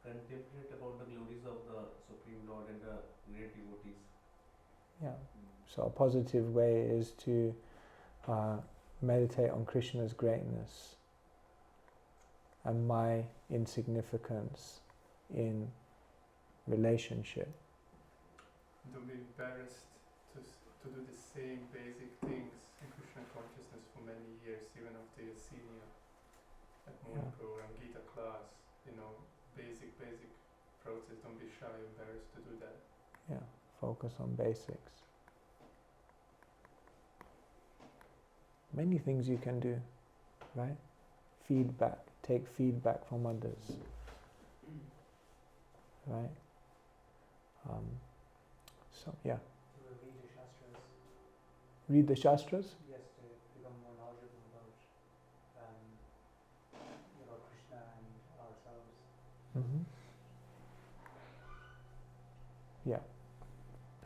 Contemplate about the glories of the Supreme Lord and the great devotees. Yeah. So a positive way is to meditate on Krishna's greatness and my insignificance in relationship. Don't be embarrassed to do the same basic things in Krishna consciousness for many years, even after you're senior. Like morning program, Gita class, basic process. Don't be shy, embarrassed to do that. Yeah, focus on basics. Many things you can do, right? Feedback, take feedback from others, right? So yeah. To read the Shastras. Read the Shastras. Yes, to become more knowledgeable about Krishna and ourselves. Mm-hmm. Yeah.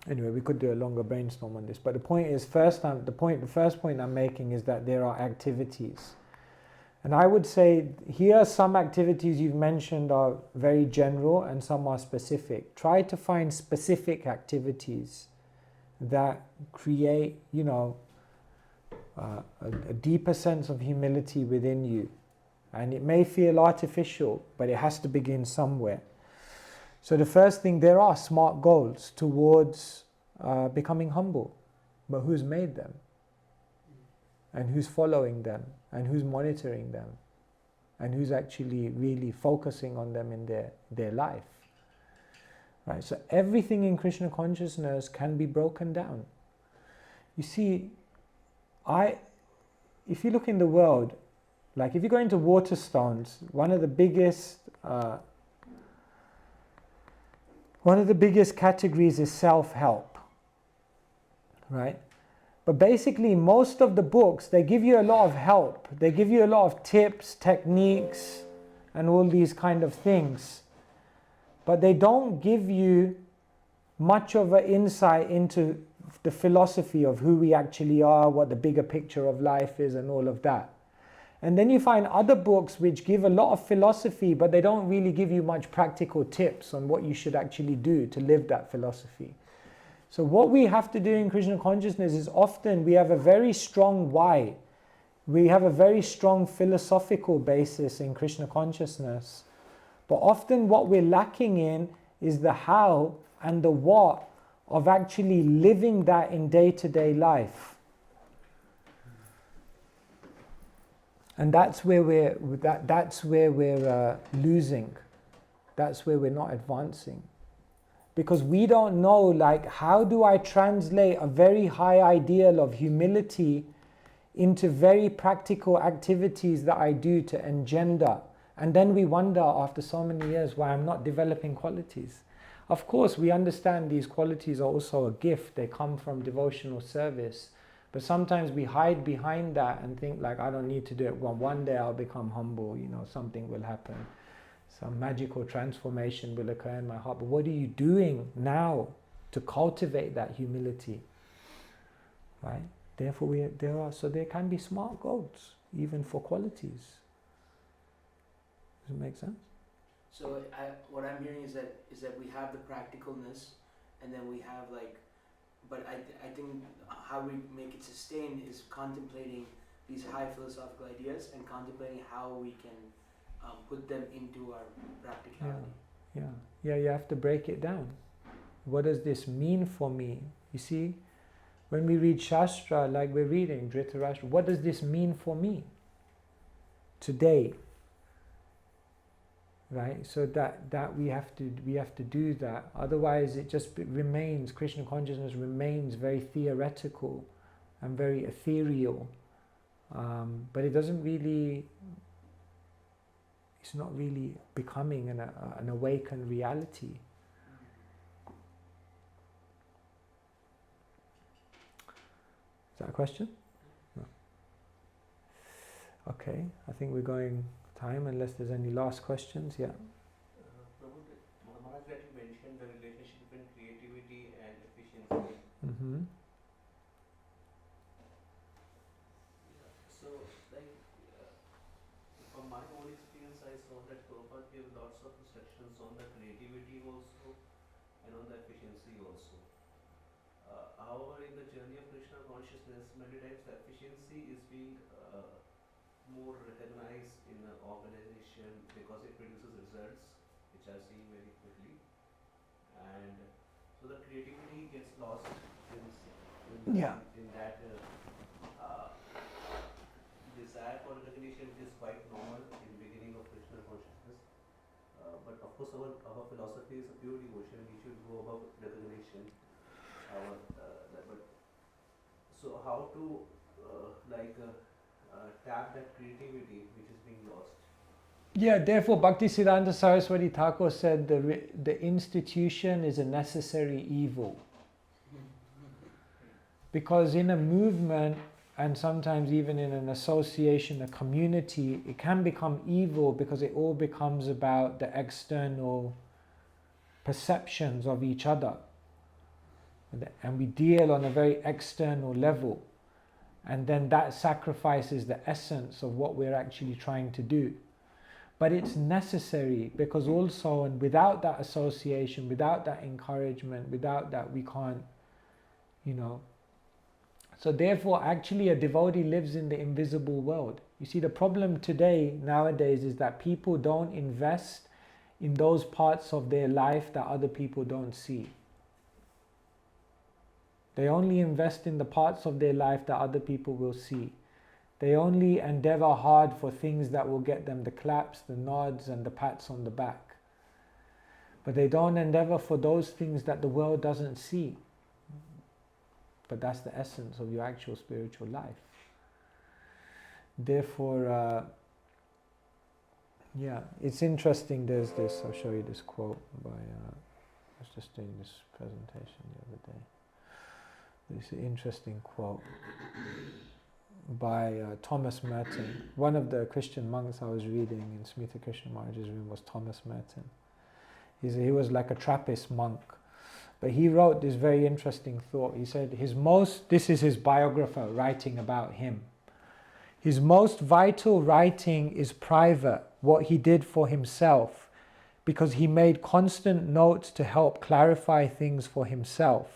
Anyway, we could do a longer brainstorm on this, but the point is, the first point I'm making is that there are activities, and I would say here some activities you've mentioned are very general and some are specific. Try to find specific activities that create, a deeper sense of humility within you, and it may feel artificial, but it has to begin somewhere. So the first thing, there are SMART goals towards becoming humble, but who's made them? And who's following them? And who's monitoring them? And who's actually really focusing on them in their life? Right? So everything in Krishna consciousness can be broken down. You see, if you look in the world, like if you go into Waterstones, one of the biggest categories is self-help, right? But basically, most of the books, they give you a lot of help. They give you a lot of tips, techniques, and all these kind of things. But they don't give you much of an insight into the philosophy of who we actually are, what the bigger picture of life is, and all of that. And then you find other books which give a lot of philosophy, but they don't really give you much practical tips on what you should actually do to live that philosophy. So what we have to do in Krishna consciousness is often we have a very strong why. We have a very strong philosophical basis in Krishna consciousness. But often what we're lacking in is the how and the what of actually living that in day-to-day life. And that's where we're losing. That's where we're not advancing. Because we don't know, like, how do I translate a very high ideal of humility into very practical activities that I do to engender? And then we wonder after so many years why I'm not developing qualities. Of course, we understand these qualities are also a gift. They come from devotional service. But sometimes we hide behind that and think like, I don't need to do it. Well, one day I'll become humble, something will happen. Some magical transformation will occur in my heart. But what are you doing now to cultivate that humility? Right? Therefore, there can be SMART goals, even for qualities. Does it make sense? So what I'm hearing is that we have the practicalness, and then we have but I think how we make it sustained is contemplating these high philosophical ideas and contemplating how we can put them into our practicality. Yeah, you have to break it down. What does this mean for me? You see, when we read Shastra, like we're reading Dhritarastra, what does this mean for me today? right? So that we have to do that. Otherwise, it just remains, Krishna consciousness remains very theoretical and very ethereal, but it doesn't really. It's not really becoming an awakened reality. Is that a question? No. Okay, I think we're going time unless there's any last questions. Yeah. Prabhu, Maharaj, that you mentioned the relationship between creativity and efficiency. Mm-hmm. So, like, from my own experience, I saw that Prabhupada gave lots of instructions on the creativity also and on the efficiency also. However, in the journey of Krishna consciousness, many times the efficiency is being more recognized in the organization because it produces results which are seen very quickly, and so the creativity gets lost in that desire for recognition, which is quite normal in the beginning of Krishna consciousness. But of course, our philosophy is a pure devotion. We should go above recognition. But so how to tap that creativity which is being lost? Yeah, therefore Bhaktisiddhanta Saraswati Thakur said the institution is a necessary evil. Because in a movement, and sometimes even in an association, a community, it can become evil because it all becomes about the external perceptions of each other. And we deal on a very external level. And then that sacrifices the essence of what we're actually trying to do. But it's necessary because also, and without that association, without that encouragement, without that we can't, So therefore, actually a devotee lives in the invisible world. You see, the problem today, nowadays, is that people don't invest in those parts of their life that other people don't see. They only invest in the parts of their life that other people will see. They only endeavor hard for things that will get them the claps, the nods, and the pats on the back. But they don't endeavor for those things that the world doesn't see. But that's the essence of your actual spiritual life. Therefore, it's interesting. There's this, I'll show you this quote by, I was just doing this presentation the other day. This interesting quote by Thomas Merton. One of the Christian monks I was reading in Smita Krishna Maharaj's room was Thomas Merton. He was like a Trappist monk. But he wrote this very interesting thought. He said this is his biographer writing about him. His most vital writing is private, what he did for himself, because he made constant notes to help clarify things for himself.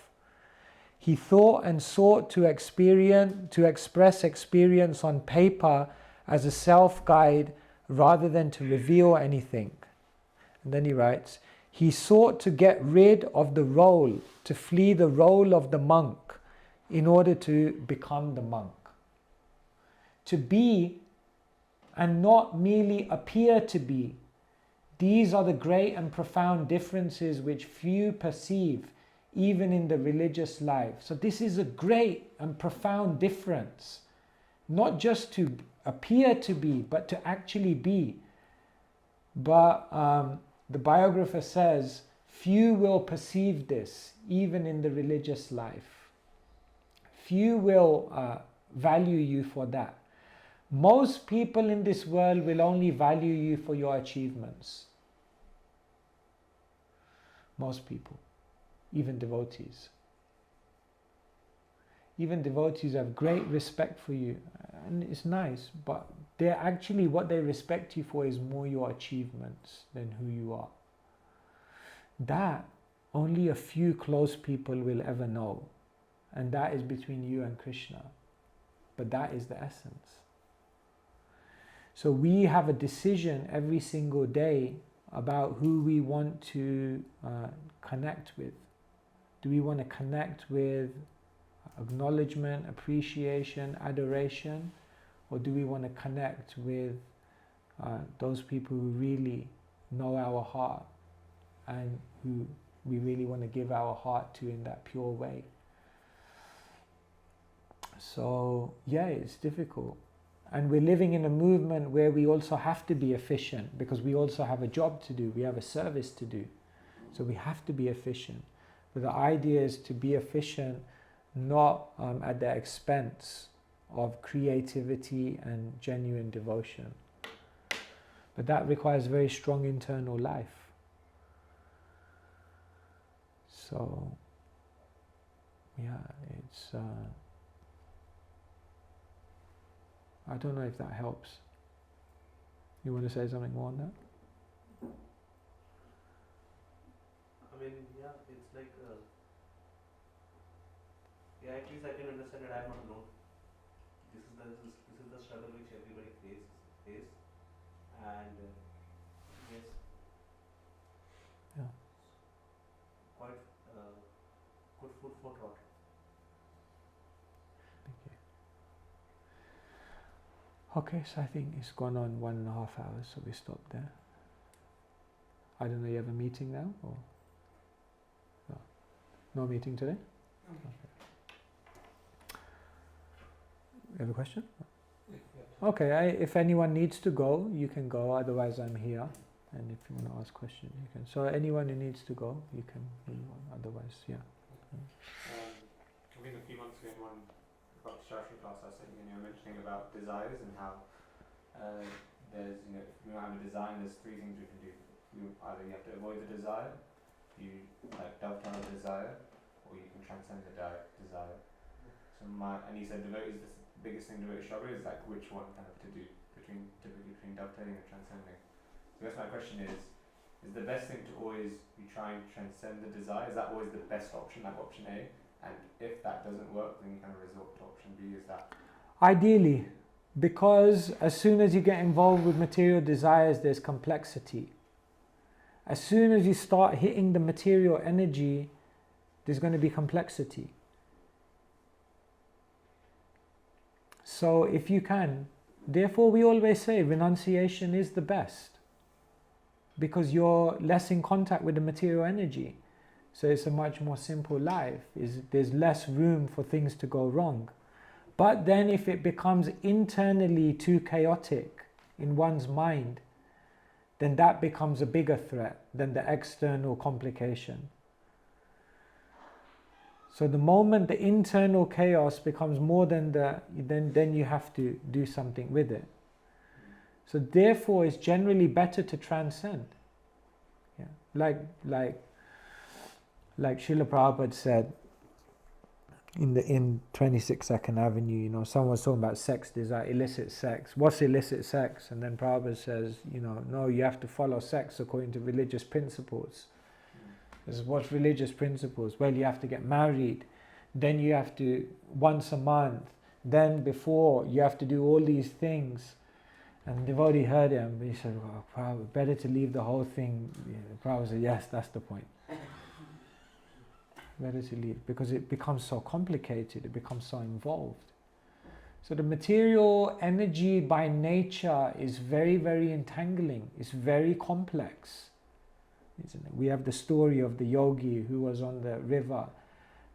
He thought and sought to express experience on paper as a self-guide rather than to reveal anything. And then he writes, he sought to get rid of the role, to flee the role of the monk in order to become the monk. To be and not merely appear to be. These are the great and profound differences which few perceive, even in the religious life. So this is a great and profound difference. Not just to appear to be, but to actually be. But the biographer says, few will perceive this, even in the religious life. Few will value you for that. Most people in this world will only value you for your achievements. Most people. Even devotees. Even devotees have great respect for you. And it's nice, but they're actually, what they respect you for is more your achievements than who you are. That only a few close people will ever know. And that is between you and Krishna. But that is the essence. So we have a decision every single day about who we want to connect with. Do we want to connect with acknowledgement, appreciation, adoration? Or do we want to connect with those people who really know our heart and who we really want to give our heart to in that pure way. So yeah, it's difficult. And we're living in a movement where we also have to be efficient because we also have a job to do, we have a service to do. So we have to be efficient. But the idea is to be efficient not at the expense of creativity and genuine devotion. But that requires very strong internal life. So, yeah, it's, I don't know if that helps. You want to say something more on that? I mean, yeah, it's like, yeah, at least I can understand that I am not alone. This is the struggle which everybody face, and yes, Yeah. quite good food for thought. Thank you. Okay, so I think it's gone on 1.5 hours, so we stop there. I don't know, you have a meeting now? Or no meeting today? Okay. You have a question? Okay, if anyone needs to go, you can go, otherwise I'm here. And if you want to ask questions, you can. So anyone who needs to go, you can move on. Otherwise, yeah. I think a few months ago in one Shastri class I was saying, you were mentioning about desires and how there's, if you have a desire, there's 3 things you can do. Either you have to avoid the desire, you dovetail the desire, or you can transcend the desire. So and he said devotees, the biggest thing devotee struggle is which one kind of to do typically between dovetailing and transcending. So I guess my question is the best thing to always be trying to transcend the desire? Is that always the best option, like option A? And if that doesn't work, then you kind of resort to option B. Is that ideally? Because as soon as you get involved with material desires, there's complexity. As soon as you start hitting the material energy, there's going to be complexity. So if you can, therefore we always say renunciation is the best, because you're less in contact with the material energy. So it's a much more simple life. There's less room for things to go wrong. But then if it becomes internally too chaotic in one's mind, then that becomes a bigger threat than the external complication. So the moment the internal chaos becomes more than then you have to do something with it. So therefore it's generally better to transcend. Yeah. Like Srila Prabhupada said in 26 Second Avenue, someone was talking about sex desire, illicit sex. What's illicit sex? And then Prabhupada says, no, you have to follow sex according to religious principles. This is what's religious principles? Well, you have to get married, then you have to once a month, then before you have to do all these things. And the devotee heard him, but he said, well, Prabhupada, better to leave the whole thing. Prabhupada said, yes, that's the point. Better to leave, because it becomes so complicated, it becomes so involved. So the material energy by nature is very, very entangling. It's very complex. Isn't it? We have the story of the yogi who was on the river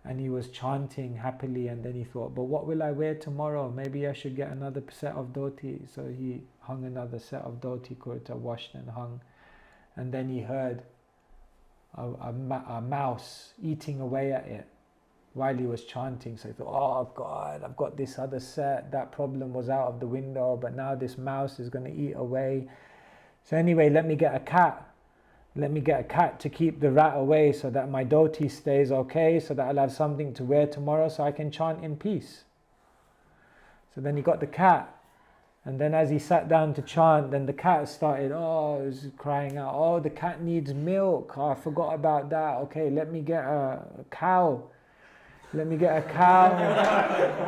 and he was chanting happily, and then he thought, but what will I wear tomorrow? Maybe I should get another set of dhoti. So he hung another set of dhoti kurta, washed and hung. And then he heard a mouse eating away at it while he was chanting. So he thought, oh God, I've got this other set. That problem was out of the window, but now this mouse is going to eat away. So anyway, let me get a cat. Let me get a cat to keep the rat away so that my dhoti stays okay, so that I'll have something to wear tomorrow so I can chant in peace. So then he got the cat. And then as he sat down to chant, then the cat started, it was crying out, oh, the cat needs milk. Oh, I forgot about that. Okay, let me get a cow. Let me get a cow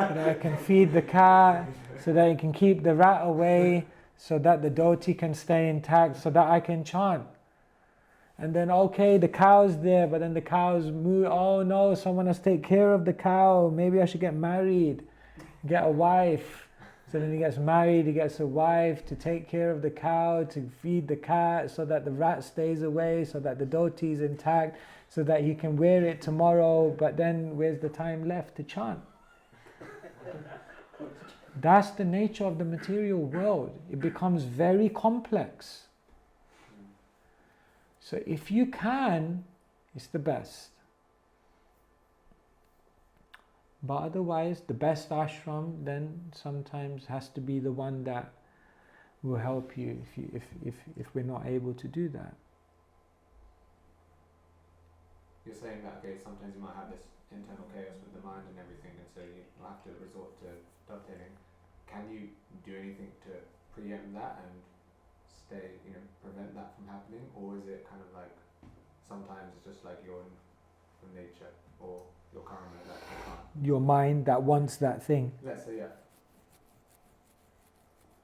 so that I can feed the cat, so that I can keep the rat away, so that the dhoti can stay intact, so that I can chant. And then, okay, the cow's there, but then the cow's move. Oh no, someone has to take care of the cow. Maybe I should get married, get a wife. So then he gets married, he gets a wife to take care of the cow, to feed the cat, so that the rat stays away, so that the dhoti is intact, so that he can wear it tomorrow, but then where's the time left to chant? That's the nature of the material world. It becomes very complex. So if you can, it's the best. But otherwise, the best ashram then sometimes has to be the one that will help you if we're not able to do that. You're saying that, okay, sometimes you might have this internal chaos with the mind and everything, and so you'll have to resort to dovetailing. Can you do anything to preempt that and prevent that from happening? Or is it kind of like sometimes it's just like your nature or your karma that you can't? Your mind that wants that thing. Let's say, yeah.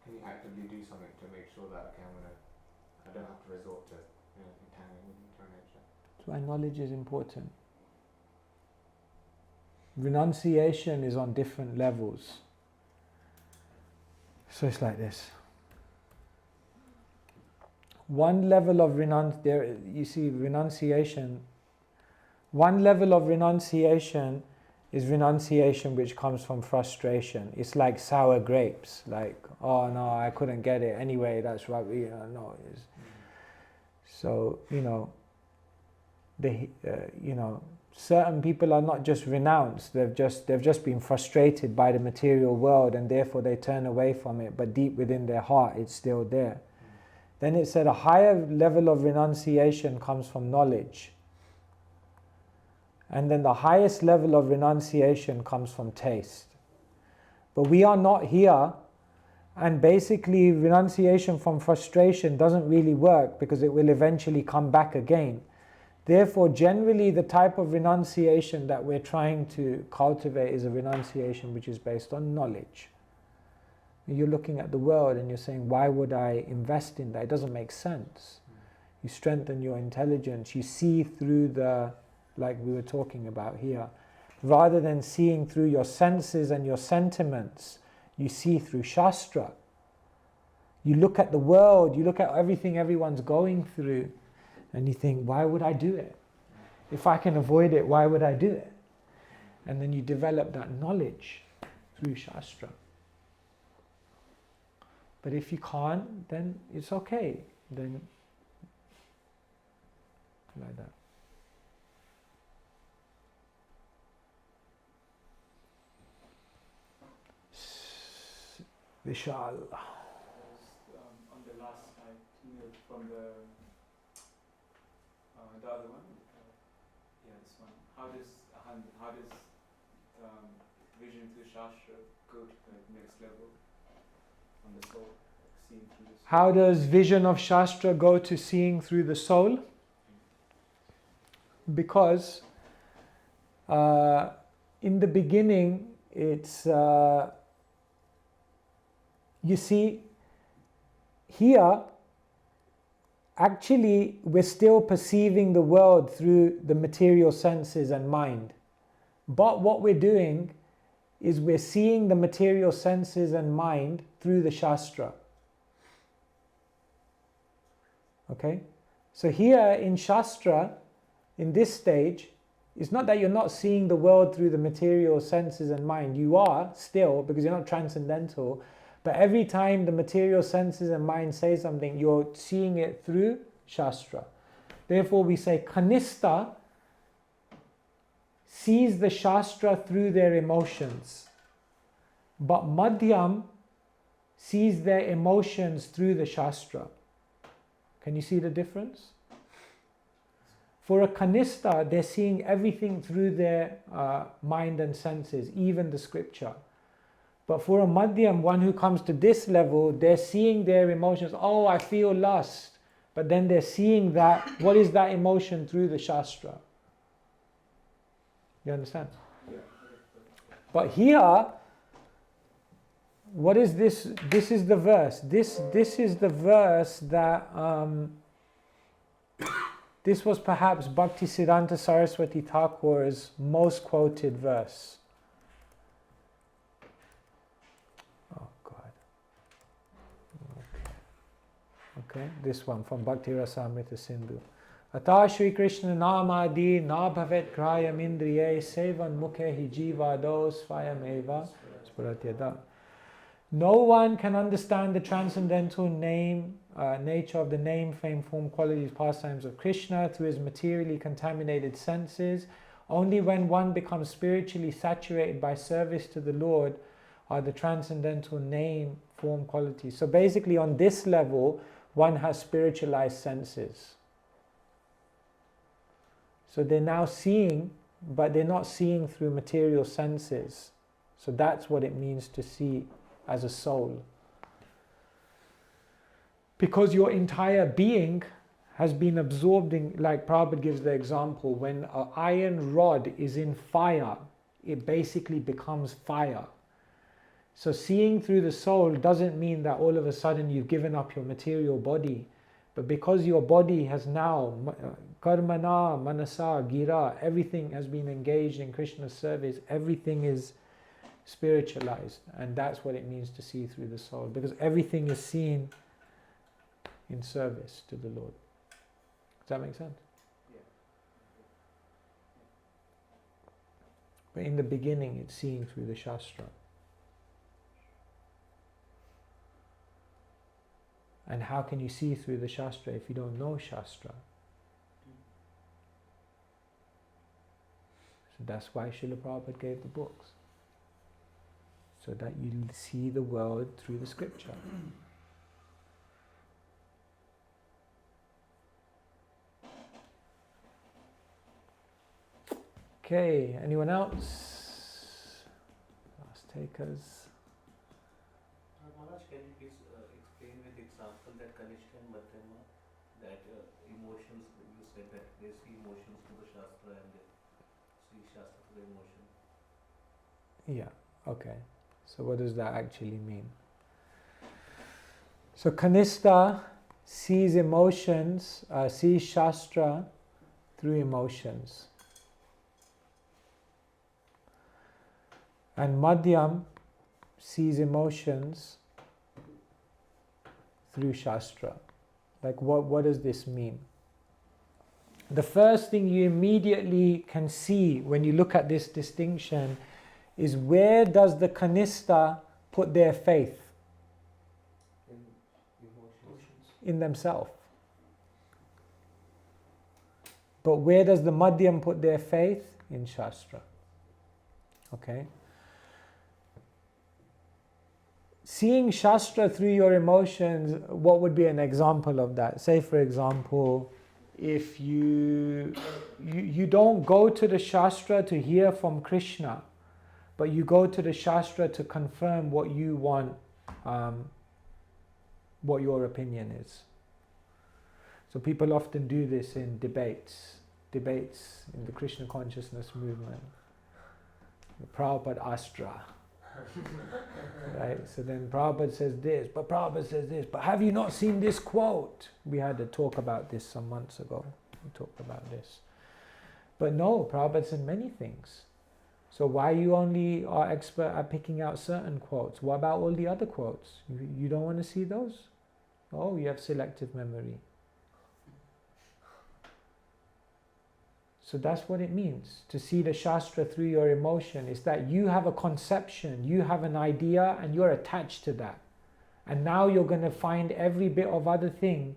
Can you actively do something to make sure that, okay, I don't have to resort to entangling with internal nature? That's why knowledge is important. Renunciation is on different levels. So it's like this. One level of renunciation. One level of renunciation is renunciation which comes from frustration. It's like sour grapes. Like, oh no, I couldn't get it anyway. That's right. No, it is. So certain people are not just renounced. They've just been frustrated by the material world, and therefore they turn away from it. But deep within their heart, it's still there. Then it said a higher level of renunciation comes from knowledge. And then the highest level of renunciation comes from taste. But we are not here, and basically renunciation from frustration doesn't really work because it will eventually come back again. Therefore, generally the type of renunciation that we're trying to cultivate is a renunciation which is based on knowledge. You're looking at the world and you're saying, why would I invest in that? It doesn't make sense. You strengthen your intelligence, you see through like we were talking about here. Rather than seeing through your senses and your sentiments, you see through Shastra. You look at the world, you look at everything everyone's going through, and you think, why would I do it? If I can avoid it, why would I do it? And then you develop that knowledge through Shastra. But if you can't, then it's okay. Then, like that. Vishal. On the last slide, from the other one, this one. How does vision through Shastra go to the next level on the soul, seeing through the soul? How does vision of Shastra go to seeing through the soul? Because in the beginning, it's you see, here, actually, we're still perceiving the world through the material senses and mind. But what we're doing is we're seeing the material senses and mind through the Shastra. Okay? So here in Shastra, in this stage, it's not that you're not seeing the world through the material senses and mind. You are still, because you're not transcendental. But every time the material senses and mind say something, you're seeing it through Shastra. Therefore we say Kanista sees the Shastra through their emotions. But Madhyam sees their emotions through the Shastra. Can you see the difference? For a Kanista, they're seeing everything through their mind and senses, even the scripture. But for a Madhyam, one who comes to this level, they're seeing their emotions. Oh, I feel lust. But then they're seeing that, what is that emotion through the Shastra? You understand? Yeah. But here, what is this? This is the verse. This is the verse that, this was perhaps Bhaktisiddhanta Saraswati Thakur's most quoted verse. Oh God. Okay, this one from Bhakti Rasamrita Sindhu. Ata Shri Krishna Namadi na bhavet krayam indriye sevan mukhe hi jivado svayam eva spuratyada. No one can understand the transcendental nature of the name, fame, form, qualities, pastimes of Krishna through his materially contaminated senses. Only when one becomes spiritually saturated by service to the Lord are the transcendental name, form, qualities. So basically on this level, one has spiritualized senses. So they're now seeing, but they're not seeing through material senses. So that's what it means to see as a soul. Because your entire being has been absorbed in, like Prabhupada gives the example, when an iron rod is in fire, it basically becomes fire. So seeing through the soul doesn't mean that all of a sudden you've given up your material body, but because your body has now, karmana, manasa, gira, everything has been engaged in Krishna's service, everything is spiritualized, and that's what it means to see through the soul, because everything is seen in service to the Lord. Does that make sense? Yeah. But in the beginning, it's seen through the Shastra. And how can you see through the Shastra if you don't know Shastra? So that's why Srila Prabhupada gave the books. So that you see the world through the scripture. Okay, anyone else? Last takers. Maharaj, can you please explain with example that Kanishka and Madhyama, that emotions, you said that they see emotions through the Shastra and they see Shastra through the emotion. Yeah, okay. So what does that actually mean? So Kanishka sees emotions, sees Shastra through emotions. And Madhyam sees emotions through Shastra. Like what does this mean? The first thing you immediately can see when you look at this distinction is where does the Kanishka put their faith? In emotions. In themselves. But where does the Madhyam put their faith? In Shastra. Okay? Seeing Shastra through your emotions, what would be an example of that? Say for example, if you don't go to the Shastra to hear from Krishna, but you go to the Shastra to confirm what you want, what your opinion is. So people often do this in debates in the Krishna consciousness movement. The Prabhupada Astra. Right? So then Prabhupada says this, but Prabhupada says this, but have you not seen this quote? We had a talk about this some months ago. We talked about this. But no, Prabhupada said many things. So why you only are expert at picking out certain quotes? What about all the other quotes? You don't want to see those? Oh, you have selective memory. So that's what it means, to see the Shastra through your emotion, is that you have a conception, you have an idea, and you're attached to that. And now you're going to find every bit of other thing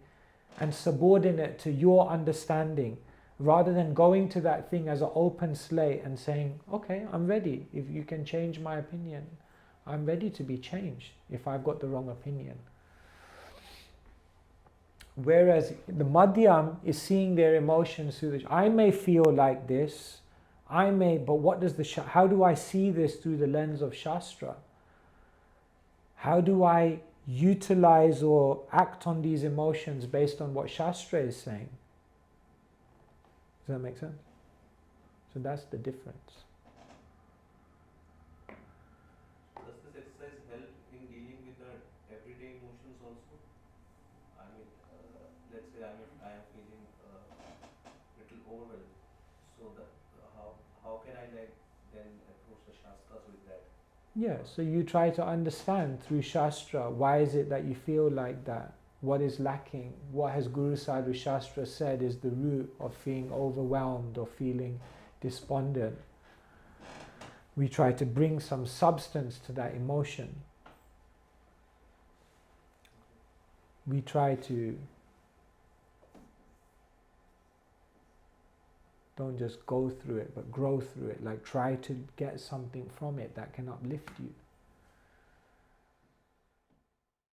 and subordinate to your understanding, rather than going to that thing as an open slate and saying, okay, I'm ready. If you can change my opinion, I'm ready to be changed if I've got the wrong opinion. Whereas the Madhyam is seeing their emotions through the... I may feel like this, but what does how do I see this through the lens of Shastra? How do I utilize or act on these emotions based on what Shastra is saying? Does that make sense? So that's the difference. Does this exercise help in dealing with the everyday emotions also? I mean, let's say I am feeling little overwhelmed. So that how can I then approach the Shastras with that? Yeah, so you try to understand through Shastra, why is it that you feel like that? what is lacking, what has Guru Sadhu Shastra said is the root of feeling overwhelmed or feeling despondent. We try to bring some substance to that emotion. We try to don't just go through it, but grow through it. Like try to get something from it that can uplift you.